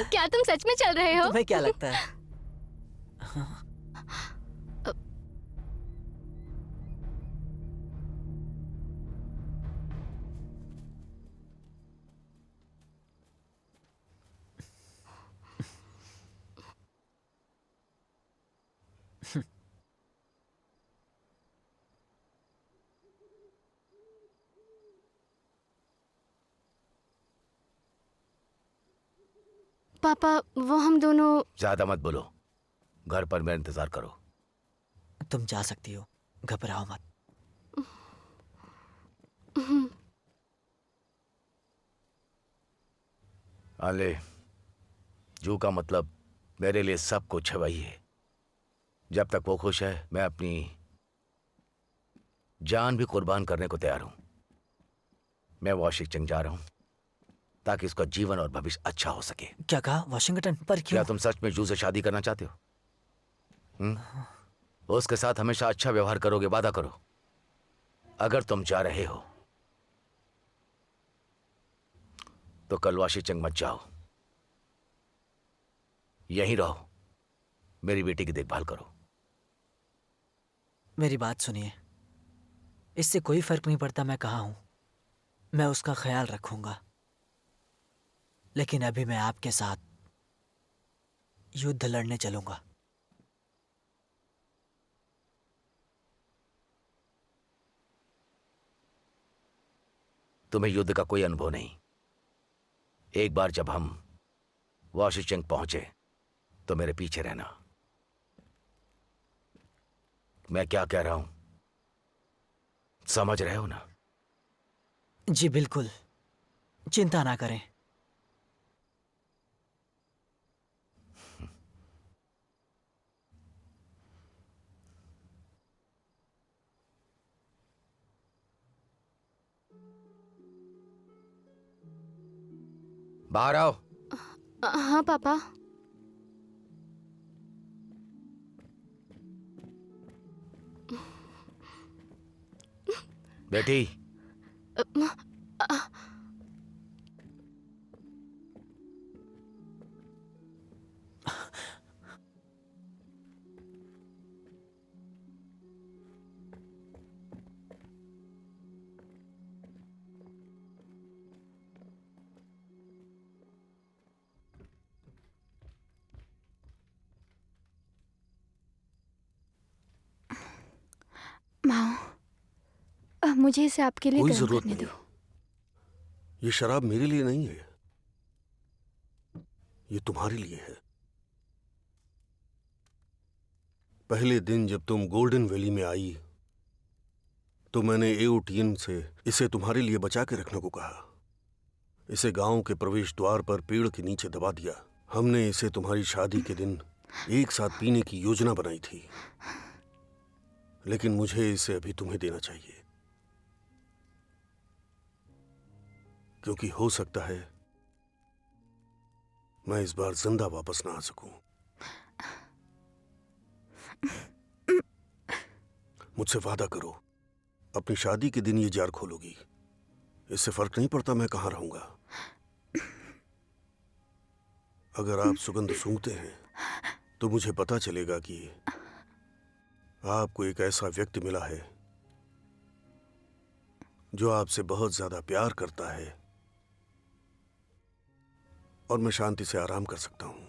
क्या तुम सच में चल रहे हो? तुम्हें क्या लगता है? पापा, वो हम दोनों। ज्यादा मत बोलो, घर पर मेरा इंतजार करो। तुम जा सकती हो, घबराओ मत। आले, जू का मतलब मेरे लिए सब कुछ है वही है। जब तक वो खुश है मैं अपनी जान भी कुर्बान करने को तैयार हूं। मैं वॉशिंगटन जा रहा हूं ताकि उसका जीवन और भविष्य अच्छा हो सके। क्या कहा? वॉशिंगटन? पर क्यों? क्या तुम सच में जू से शादी करना चाहते हो? उसके साथ हमेशा अच्छा व्यवहार करोगे, वादा करो। अगर तुम जा रहे हो तो कल वॉशिंगटन मत जाओ, यहीं रहो, मेरी बेटी की देखभाल करो। मेरी बात सुनिए, इससे कोई फर्क नहीं पड़ता मैं कहाँ हूं, मैं उसका ख्याल रखूंगा। लेकिन अभी मैं आपके साथ युद्ध लड़ने चलूंगा। तुम्हें युद्ध का कोई अनुभव नहीं। एक बार जब हम वॉशिंगटन पहुंचे तो मेरे पीछे रहना। मैं क्या कह रहा हूं समझ रहे हो ना? जी बिल्कुल, चिंता ना करें। बाहर आओ। हाँ पापा। बेटी, माँ, मुझे इसे आपके लिए कोई गर्म जरूरत करने नहीं। दो। ये शराब मेरे लिए नहीं है, ये तुम्हारे लिए है। पहले दिन जब तुम गोल्डन वैली में आई तो मैंने एओटीएन से इसे तुम्हारे लिए बचा के रखने को कहा। इसे गांव के प्रवेश द्वार पर पेड़ के नीचे दबा दिया। हमने इसे तुम्हारी शादी के दिन एक साथ पीने की योजना बनाई थी, लेकिन मुझे इसे अभी तुम्हें देना चाहिए। क्योंकि हो सकता है मैं इस बार जिंदा वापस ना आ सकूं। मुझसे वादा करो, अपनी शादी के दिन ये जार खोलोगी। इससे फर्क नहीं पड़ता मैं कहां रहूंगा। अगर आप सुगंध सूंघते हैं तो मुझे पता चलेगा कि आपको एक ऐसा व्यक्ति मिला है जो आपसे बहुत ज्यादा प्यार करता है, और मैं शांति से आराम कर सकता हूं।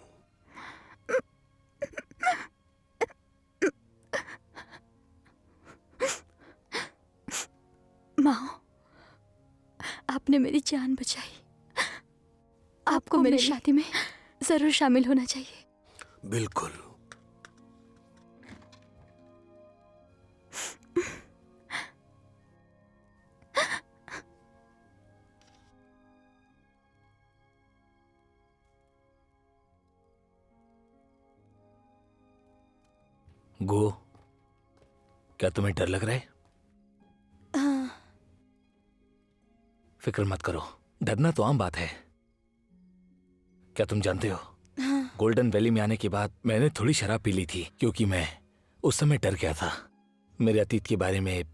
माओ, आपने मेरी जान बचाई। आपको मेरी शादी में जरूर शामिल होना चाहिए। बिल्कुल। गो, क्या तुम्हें डर लग रहा है? फिक्र मत करो, डरना तो आम बात है। क्या तुम जानते हो, गोल्डन वैली में आने के बाद मैंने थोड़ी शराब पी ली थी, क्योंकि मैं उस समय डर गया था। मेरे अतीत के बारे में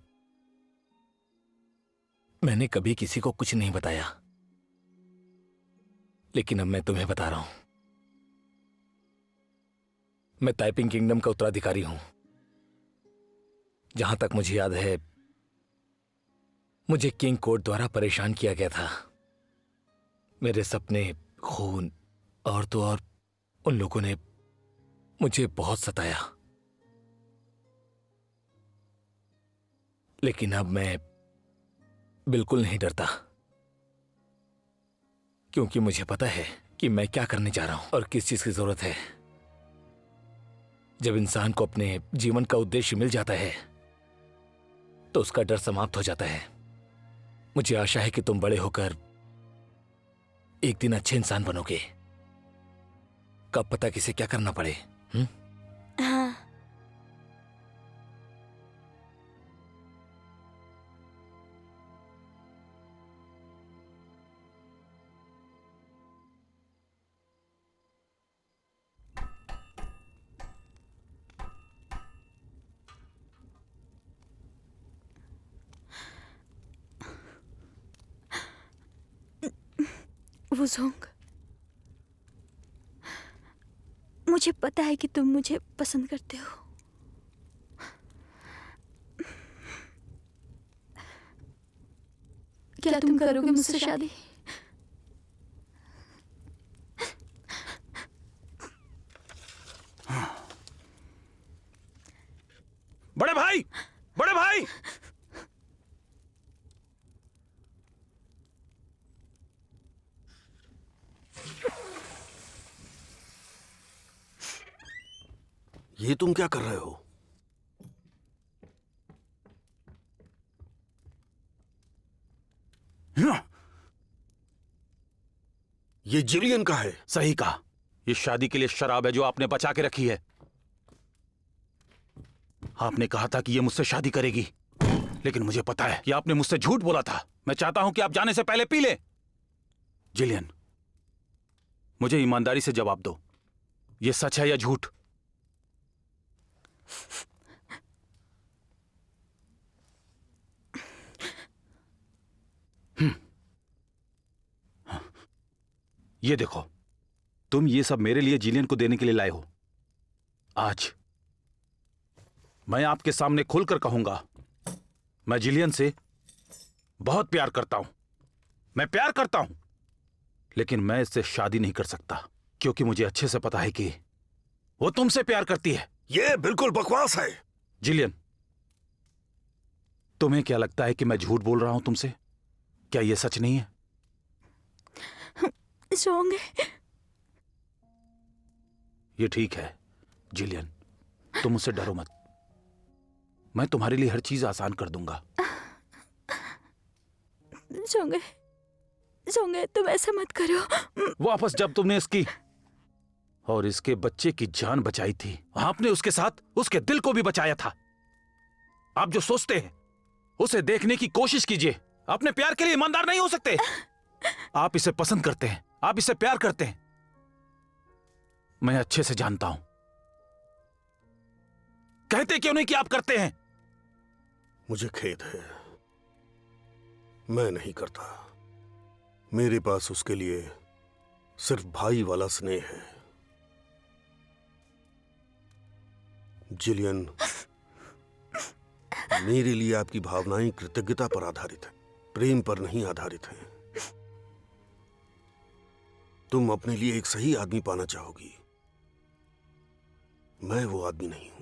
मैंने कभी किसी को कुछ नहीं बताया, लेकिन अब मैं तुम्हें बता रहा हूं। मैं ताइपिंग किंगडम का उत्तराधिकारी हूं। जहां तक मुझे याद है, मुझे किंग कोर्ट द्वारा परेशान किया गया था। मेरे सपने, खून और तो और उन लोगों ने मुझे बहुत सताया। लेकिन अब मैं बिल्कुल नहीं डरता, क्योंकि मुझे पता है कि मैं क्या करने जा रहा हूं और किस चीज की जरूरत है। जब इंसान को अपने जीवन का उद्देश्य मिल जाता है तो उसका डर समाप्त हो जाता है। मुझे आशा है कि तुम बड़े होकर एक दिन अच्छे इंसान बनोगे। कब पता किसे क्या करना पड़े। हाँ। वुज़ोंग, मुझे पता है कि तुम मुझे पसंद करते हो। क्या तुम करोगे मुझसे शादी? बड़े भाई, बड़े भाई! ये तुम क्या कर रहे हो? ये जिलियन का है। सही कहा, ये शादी के लिए शराब है जो आपने बचा के रखी है। आपने कहा था कि ये मुझसे शादी करेगी, लेकिन मुझे पता है कि आपने मुझसे झूठ बोला था। मैं चाहता हूं कि आप जाने से पहले पी लें। जिलियन, मुझे ईमानदारी से जवाब दो, ये सच है या झूठ? ये देखो, तुम ये सब मेरे लिए जिलियन को देने के लिए लाए हो। आज मैं आपके सामने खुलकर कहूंगा, मैं जिलियन से बहुत प्यार करता हूं। मैं प्यार करता हूं, लेकिन मैं इससे शादी नहीं कर सकता, क्योंकि मुझे अच्छे से पता है कि वो तुमसे प्यार करती है। ये बिल्कुल बकवास है। जिलियन, तुम्हें क्या लगता है कि मैं झूठ बोल रहा हूं तुमसे? क्या यह सच नहीं है? सोंगे। ये ठीक है जिलियन, तुम मुझसे डरो मत। मैं तुम्हारे लिए हर चीज आसान कर दूंगा। सोंगे, सोंगे, तुम ऐसा मत करो। वापस जब तुमने इसकी और इसके बच्चे की जान बचाई थी, आपने उसके साथ उसके दिल को भी बचाया था। आप जो सोचते हैं उसे देखने की कोशिश कीजिए। अपने प्यार के लिए ईमानदार नहीं हो सकते। आप इसे पसंद करते हैं, आप इसे प्यार करते हैं। मैं अच्छे से जानता हूं। कहते क्यों नहीं कि आप करते हैं? मुझे खेद है, मैं नहीं करता। मेरे पास उसके लिए सिर्फ भाई वाला स्नेह है। जिलियन, मेरे लिए आपकी भावनाएं कृतज्ञता पर आधारित है, प्रेम पर नहीं आधारित है। तुम अपने लिए एक सही आदमी पाना चाहोगी, मैं वो आदमी नहीं हूं।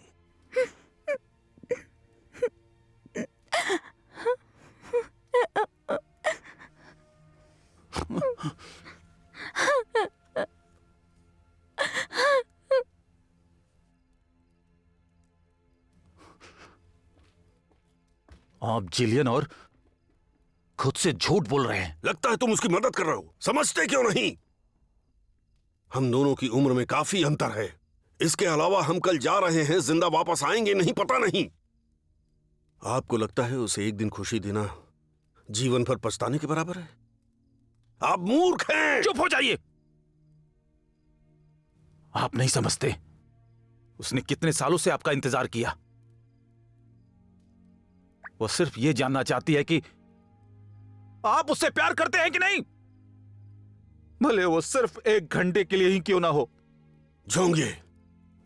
आप जिलियन और खुद से झूठ बोल रहे हैं। लगता है तुम उसकी मदद कर रहे हो, समझते क्यों नहीं? हम दोनों की उम्र में काफी अंतर है। इसके अलावा हम कल जा रहे हैं, जिंदा वापस आएंगे नहीं पता नहीं। आपको लगता है उसे एक दिन खुशी देना जीवन भर पछताने के बराबर है? आप मूर्ख हैं। चुप हो जाइए। आप नहीं समझते उसने कितने सालों से आपका इंतजार किया। वो सिर्फ ये जानना चाहती है कि आप उससे प्यार करते हैं कि नहीं, भले वो सिर्फ 1 घंटे के लिए ही क्यों ना हो। झोंगे,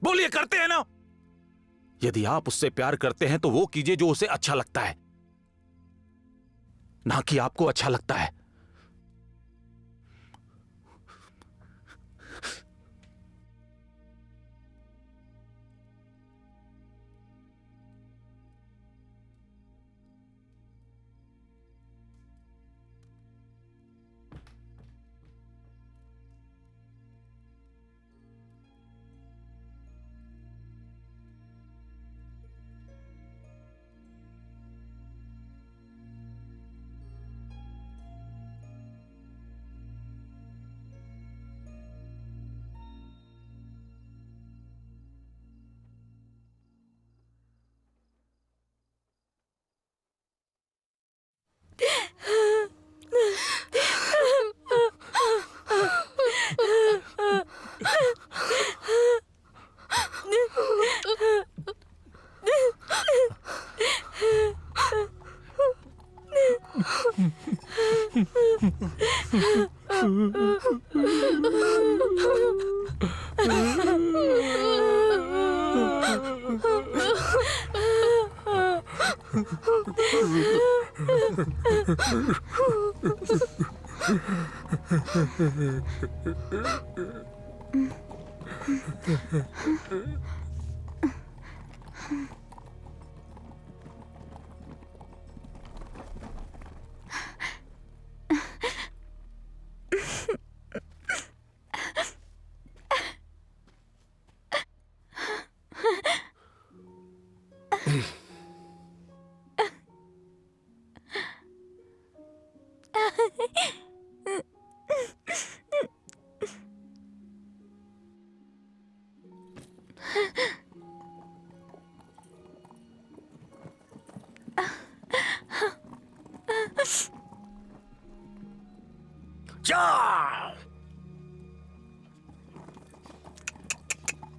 बोलिए, करते हैं ना? यदि आप उससे प्यार करते हैं तो वो कीजिए जो उसे अच्छा लगता है, ना कि आपको अच्छा लगता है।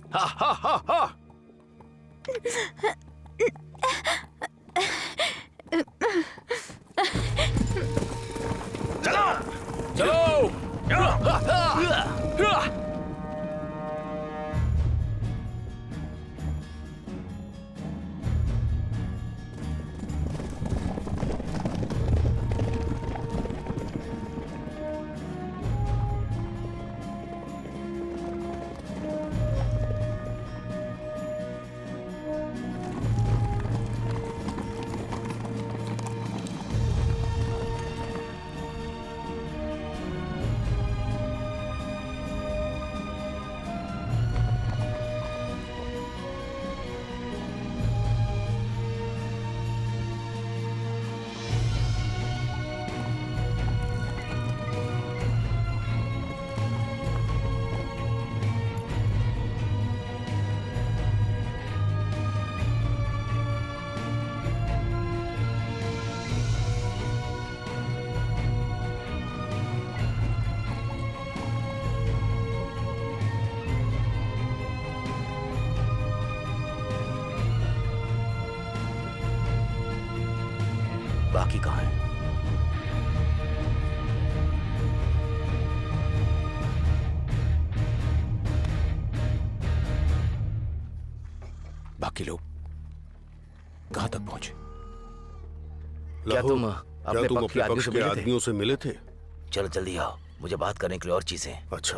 हा हा हा हा। चलो चलो। बाकी कहाँ है? बाकी लोग कहां तक पहुंचे? क्या लहू, तुम क्या अपने तुम पक्ष के अपने आदमियों पक्ष से के मिले थे? आदमियों से मिले थे? चलो जल्दी आओ, मुझे बात करने के लिए और चीजें हैं। अच्छा,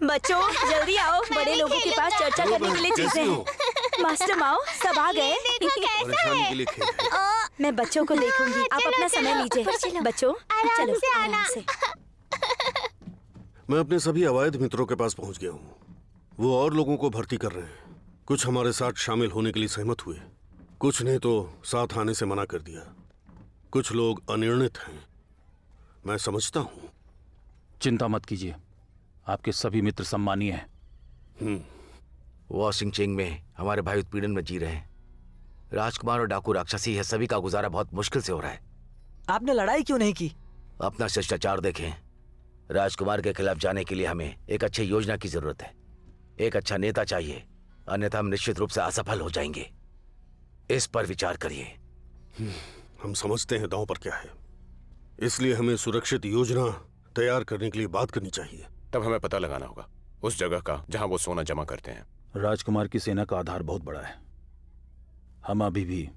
बच्चों जल्दी आओ, बड़े लोगों के पास चर्चा करने के लिए चीजें कैसी हो? हैं। मास्टर माओ, सब आ गए। परेशानी के लिए खेल है। मैं बच्चों को देखूंगी, आप अपना समय लीजिए। बच्चों चलो आराम से। मैं अपने सभी अवैध मित्रों के पास पहुंच गया हूँ। वो और लोगों को भर्ती कर रहे हैं। कुछ हमारे साथ शामिल होने के लिए सहमत हुए, कुछ ने तो साथ आने से मना कर दिया। कुछ लोग अनिर्णित हैं। मैं समझता हूँ। चिंता मत कीजिए, आपके सभी मित्र सम्मानीय हैं। वॉशिंगचिंग में हमारे भाई उत्पीड़न में जी रहे हैं। राजकुमार और डाकू राक्षसी है, सभी का गुजारा बहुत मुश्किल से हो रहा है। आपने लड़ाई क्यों नहीं की? अपना शिष्टाचार देखें। राजकुमार के खिलाफ जाने के लिए हमें एक अच्छी योजना की जरूरत है। एक अच्छा नेता चाहिए, अन्यथा हम निश्चित रूप से असफल हो जाएंगे। इस पर विचार करिए। हम समझते हैं दांव पर क्या है, इसलिए हमें सुरक्षित योजना तैयार करने के लिए बात करनी चाहिए। तब हमें पता लगाना होगा उस जगह का जहां वो सोना जमा करते हैं। राजकुमार की सेना का आधार बहुत बड़ा है, हम अभी भी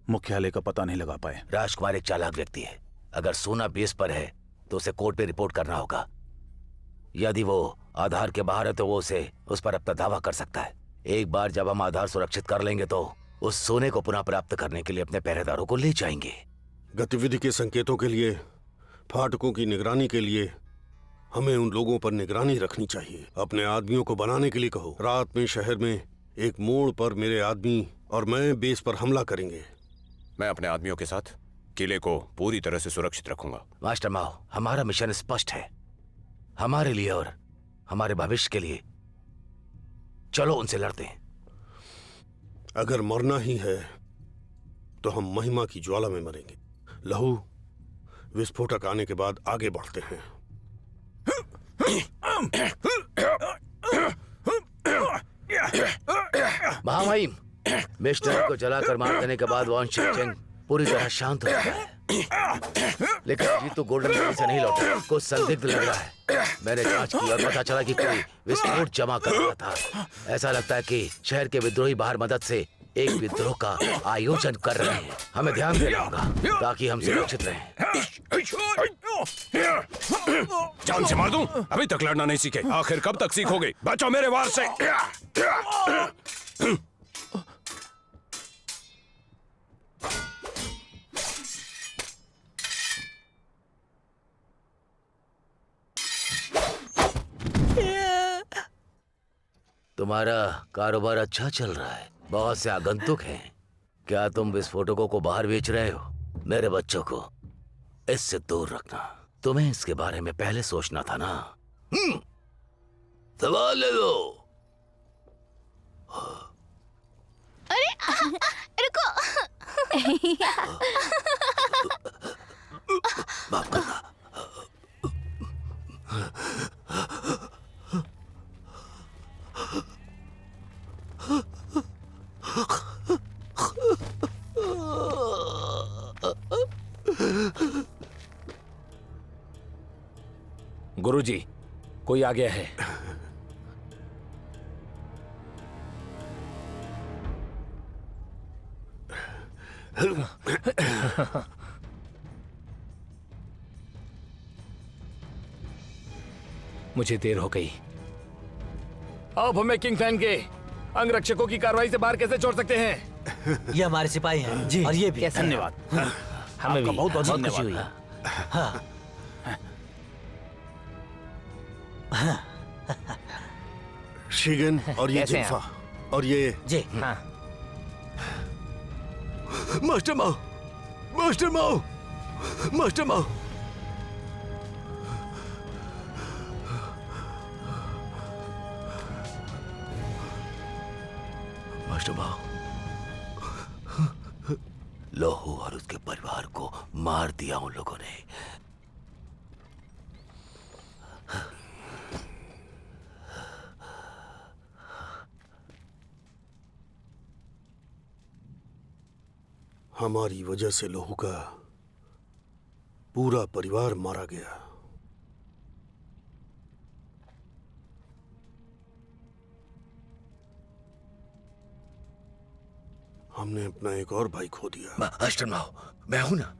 मुख्यालय का पता नहीं लगा पाए। राजकुमार एक चालाक व्यक्ति है। अगर सोना बेस पर है तो उसे कोर्ट पे रिपोर्ट करना होगा। यदि वो आधार के बाहर है तो वो उस पर अपना दावा कर सकता है। एक बार जब हम आधार सुरक्षित कर लेंगे तो उस सोने को पुनः प्राप्त करने के लिए अपने पहरेदारों को ले जाएंगे। गतिविधि के संकेतों के लिए, फाटकों की निगरानी के लिए हमें उन लोगों पर निगरानी रखनी चाहिए। अपने आदमियों को बनाने के लिए कहो। रात में शहर में एक मोड़ पर मेरे आदमी और मैं बेस पर हमला करेंगे। मैं अपने आदमियों के साथ किले को पूरी तरह से सुरक्षित रखूंगा। मास्टर माओ, हमारा मिशन स्पष्ट है। हमारे लिए और हमारे भविष्य के लिए चलो उनसे लड़ते हैं। अगर मरना ही है तो हम महिमा की ज्वाला में मरेंगे। लहू, विस्फोटक आने के बाद आगे बढ़ते हैं। महामहिम, मिस्टर को जलाकर मार देने के बाद वांशिक चेंग पूरी तरह शांत हो गया है। लेकिन अजीत तो गोल्डन वैली से नहीं लौटा। कुछ संदिग्ध लग रहा है। मैंने जांच की और पता चला कि कोई विस्फोट जमा कर रहा था। ऐसा लगता है कि शहर के विद्रोही बाहर मदद से एक विद्रोह का आयोजन कर रहे हैं। हमें ध्यान देना होगा ताकि हम सुरक्षित रहें। जान से मार दूं? अभी तक लड़ना नहीं सीखे, आखिर कब तक सीखोगे? बचो मेरे वार से। तुम्हारा कारोबार अच्छा चल रहा है, बहुत से आगंतुक हैं। क्या तुम विस्फोटकों को बाहर बेच रहे हो? मेरे बच्चों को इससे दूर रखना। तुम्हें इसके बारे में पहले सोचना था ना। सवाल ले लो। रुको। माफ करना। गुरुजी, कोई आ गया है। मुझे देर हो गई। अब हमें किंग फैन के अंगरक्षकों की कार्रवाई से बाहर कैसे छोड़ सकते हैं? ये हमारे सिपाही हैं जी, और ये भी। धन्यवाद। हमें भी बहुत बहुत खुशी धन्यवाद। हुई। हाँ। शिगन और ये कैसे हैं जुल्फा और ये जी। मास्टर माओ, मास्टर माओ, मास्टर माओ। मास्टर माओ, लोहू और उसके परिवार को मार दिया उन लोगों ने। हमारी वजह से लोहू का पूरा परिवार मारा गया। हमने अपना एक और भाई खो दिया। अष्टमाओ, मैं हूं ना,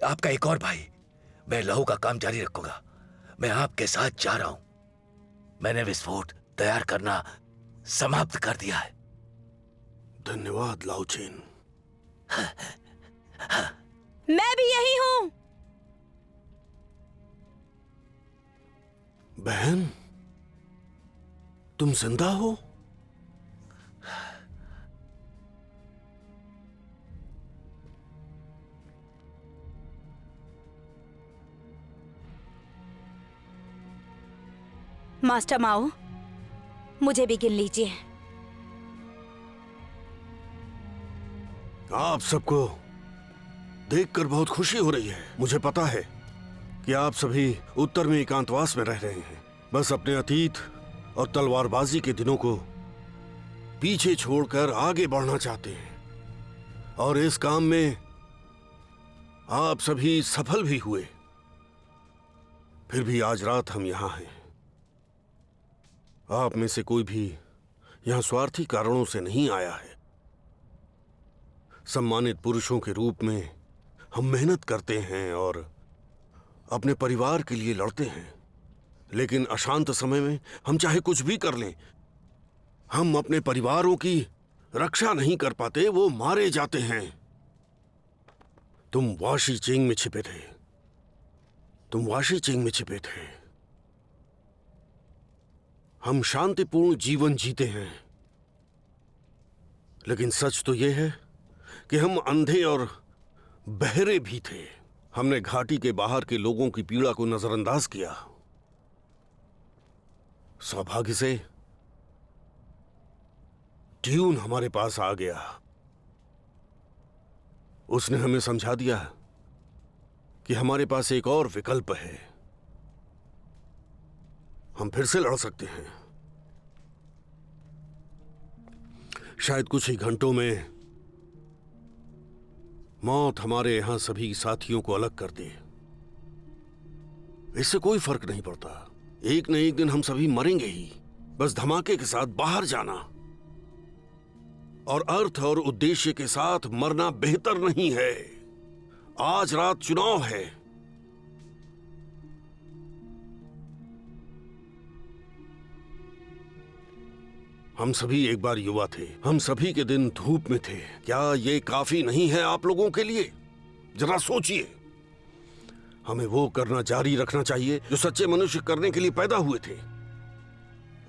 आपका एक और भाई। मैं लहू का काम जारी रखूंगा। मैं आपके साथ जा रहा हूं। मैंने विस्फोट तैयार करना समाप्त कर दिया है। धन्यवाद लाओचेन। मैं भी यही हूँ। बहन, तुम जिंदा हो? मास्टर माओ, मुझे भी गिन लीजिए। आप सबको देखकर बहुत खुशी हो रही है। मुझे पता है कि आप सभी उत्तर में एकांतवास में रह रहे हैं, बस अपने अतीत और तलवारबाजी के दिनों को पीछे छोड़कर आगे बढ़ना चाहते हैं। और इस काम में आप सभी सफल भी हुए। फिर भी आज रात हम यहां हैं। आप में से कोई भी यहां स्वार्थी कारणों से नहीं आया है। सम्मानित पुरुषों के रूप में हम मेहनत करते हैं और अपने परिवार के लिए लड़ते हैं, लेकिन अशांत समय में हम चाहे कुछ भी कर लें, हम अपने परिवारों की रक्षा नहीं कर पाते, वो मारे जाते हैं। तुम वाशी चिंग में छिपे थे। तुम वाशी चिंग में छिपे थे। हम शांतिपूर्ण जीवन जीते हैं, लेकिन सच तो यह है कि हम अंधे और बहरे भी थे। हमने घाटी के बाहर के लोगों की पीड़ा को नजरअंदाज किया। सौभाग्य से ट्यून हमारे पास आ गया। उसने हमें समझा दिया कि हमारे पास एक और विकल्प है। हम फिर से लड़ सकते हैं। शायद कुछ ही घंटों में मौत हमारे यहां सभी साथियों को अलग कर दे। इससे कोई फर्क नहीं पड़ता। एक न एक दिन हम सभी मरेंगे ही। बस धमाके के साथ बाहर जाना और अर्थ और उद्देश्य के साथ मरना बेहतर नहीं है। आज रात चुनाव है। हम सभी एक बार युवा थे। हम सभी के दिन धूप में थे। क्या ये काफी नहीं है आप लोगों के लिए? जरा सोचिए। हमें वो करना जारी रखना चाहिए जो सच्चे मनुष्य करने के लिए पैदा हुए थे।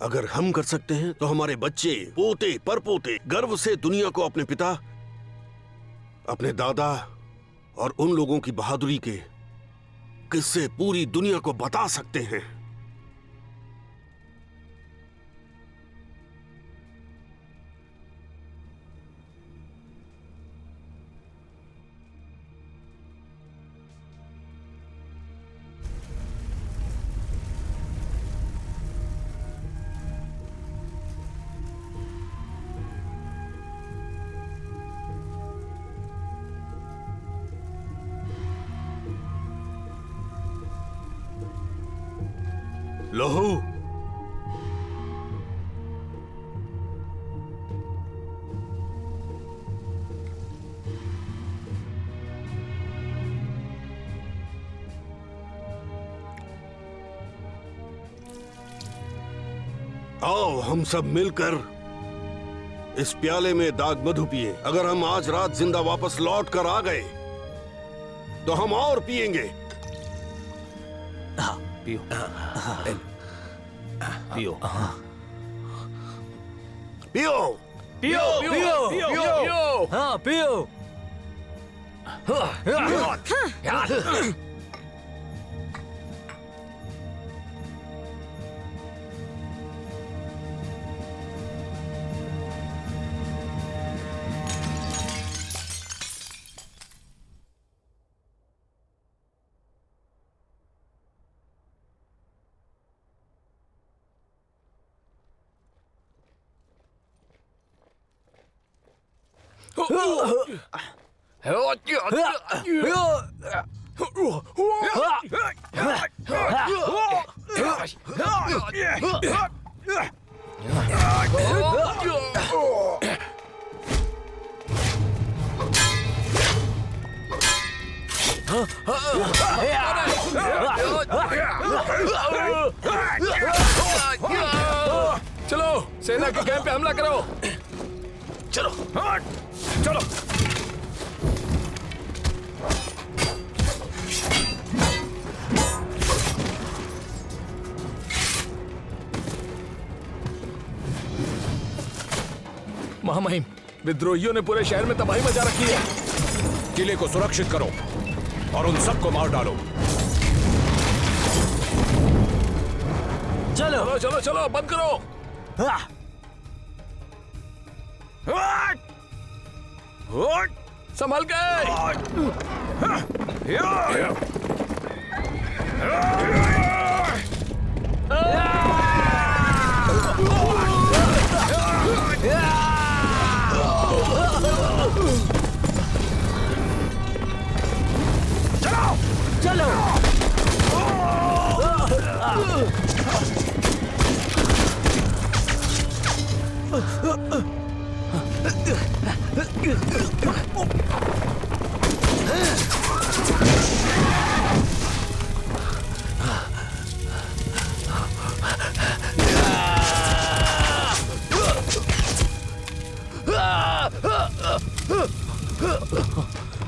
अगर हम कर सकते हैं तो हमारे बच्चे, पोते, परपोते गर्व से दुनिया को अपने पिता, अपने दादा और उन लोगों की बहादुरी के किस्से पूरी दुनिया को बता सकते हैं। लोहू, आओ हम सब मिलकर इस प्याले में दाग मधु पिए। अगर हम आज रात जिंदा वापस लौट कर आ गए तो हम और पिएंगे। पियो पियो पियो। पियो पियो पियो। हाँ पियो। चलो सेना के कैंप पे हमला करो। चलो चलो महामहिम, विद्रोहियों ने पूरे शहर में तबाही मचा रखी है। किले को सुरक्षित करो और उन सबको मार डालो। चलो चलो चलो बंद करो। संभल गए। चलो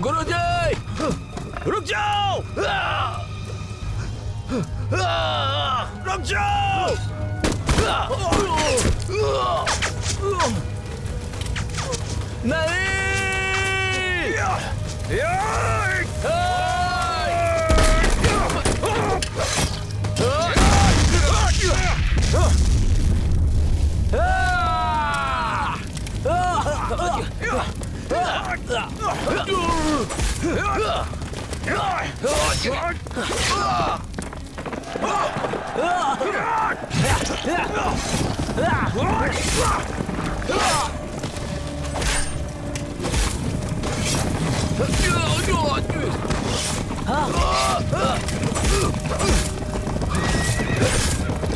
गुरुजी रुक जाओ। रुक जाओ।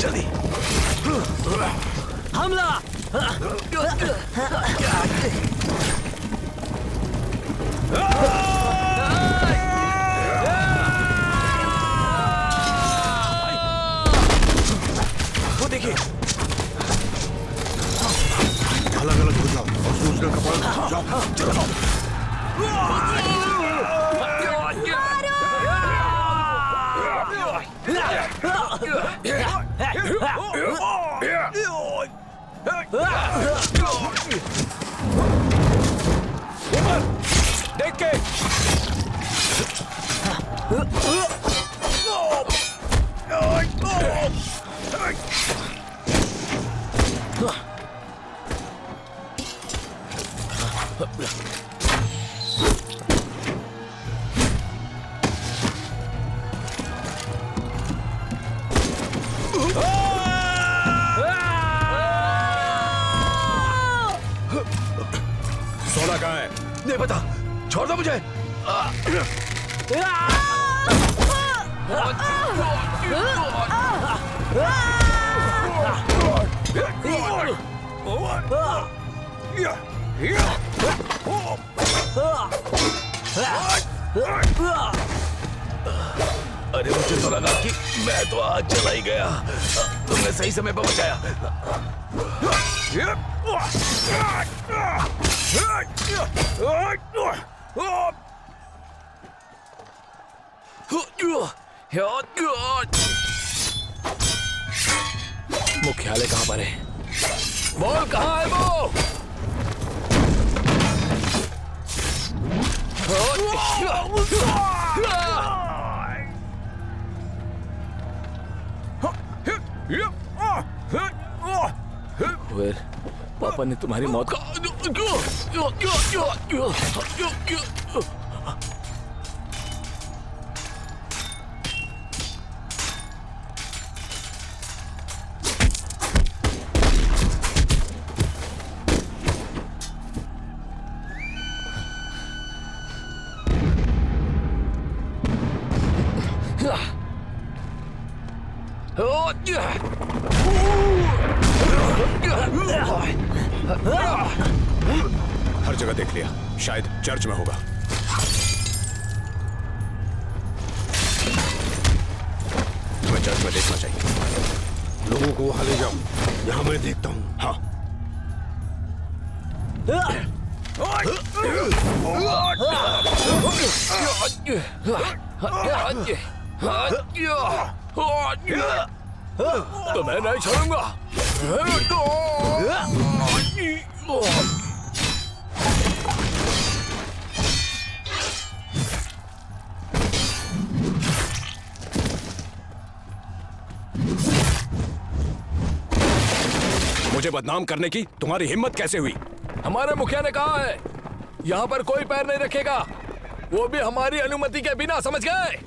जल्दी हमला। वो देखिए, अलग अलग हो जाओ और सूचना का पालन जाओ। चलो देख के सोना कहाँ है? नहीं पता, छोड़ दो मुझे। अरे मुझे तो लगा कि मैं तो आज चला ही गया। तुमने सही समय पर बचाया। मुख्यालय कहाँ पर है? बोल कहाँ है वो? फिर पापा ने तुम्हारी मौत का हर जगह देख लिया, शायद चर्च में होगा। तुम्हें चर्च में देखना चाहिए। लोगों को वहां ले जाओ, यहाँ मैं देखता हूँ। हाँ। तो मैं नहीं छोड़ूंगा। मुझे बदनाम करने की तुम्हारी हिम्मत कैसे हुई? हमारे मुखिया ने कहा है यहाँ पर कोई पैर नहीं रखेगा, वो भी हमारी अनुमति के बिना, समझ गए?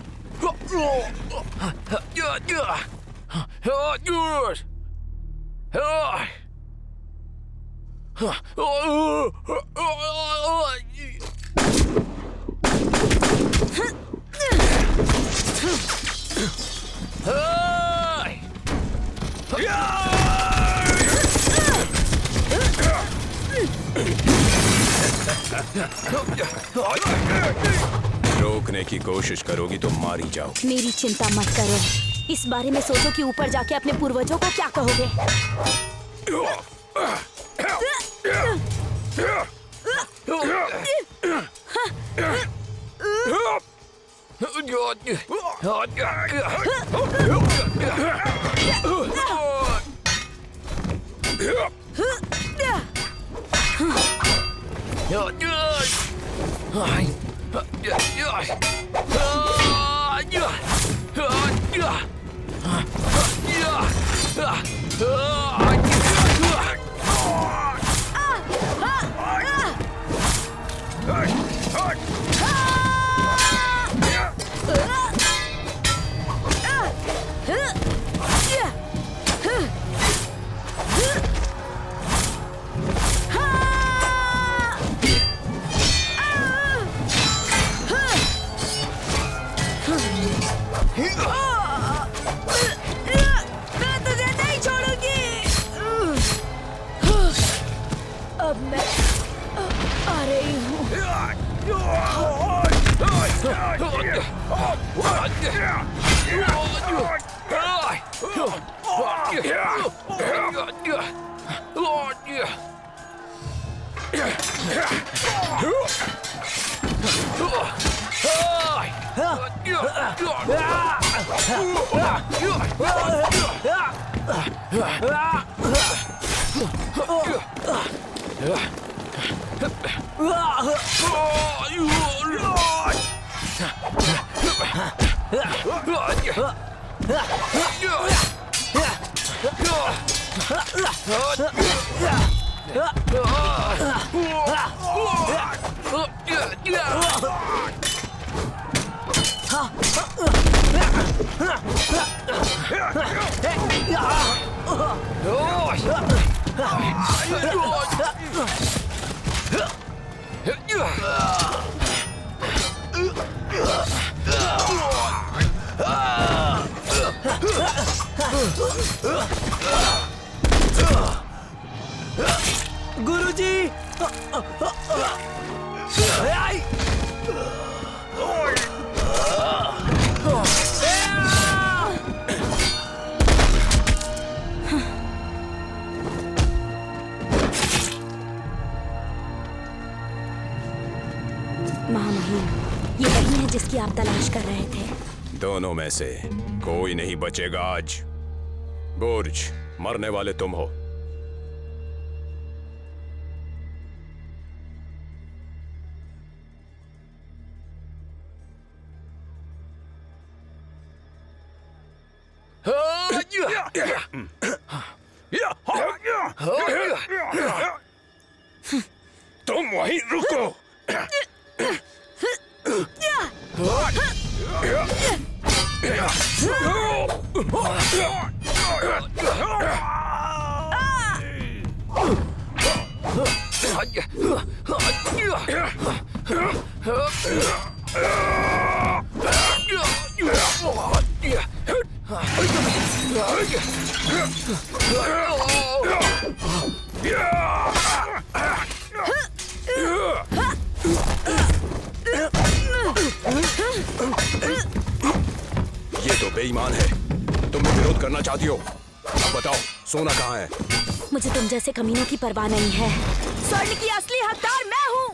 रोकने की कोशिश करोगी तो मारी जाओगी। मेरी चिंता मत करो, इस बारे में सोचो कि ऊपर जाके अपने पूर्वजों को क्या कहोगे। मैं तुझे नहीं छोड़ूंगी। अब मैं आ रही हूँ। गुरुजी! महामहिम, ये वही है जिसकी आप तलाश कर रहे थे। दोनों में से कोई नहीं बचेगा आज। बुर्ज, मरने वाले तुम हो। तुम वहीं रुको। ये तो बेईमान है। तुम विरोध करना चाहती हो? अब बताओ सोना कहाँ है? मुझे तुम जैसे कमीनों की परवाह नहीं है। स्वर्ण की असली हकदार मैं हूँ।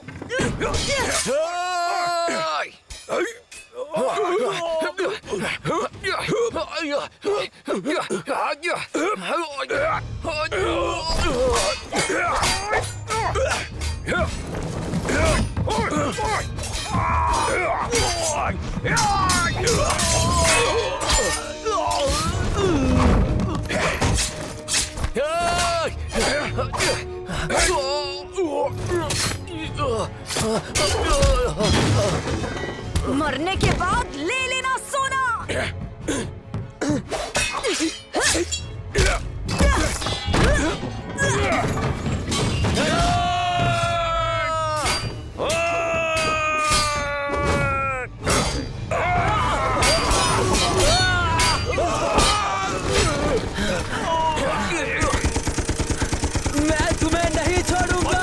मरने के बाद ले लेना सोना। मैं तुम्हें नहीं छोड़ूंगा।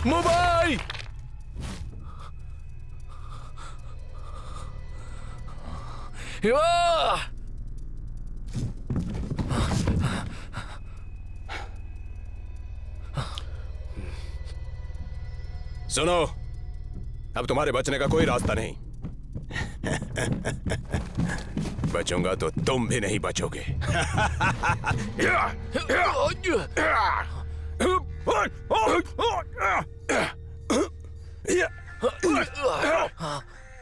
मुंबई! सुनो, अब तुम्हारे बचने का कोई रास्ता नहीं। बचूंगा तो तुम भी नहीं बचोगे।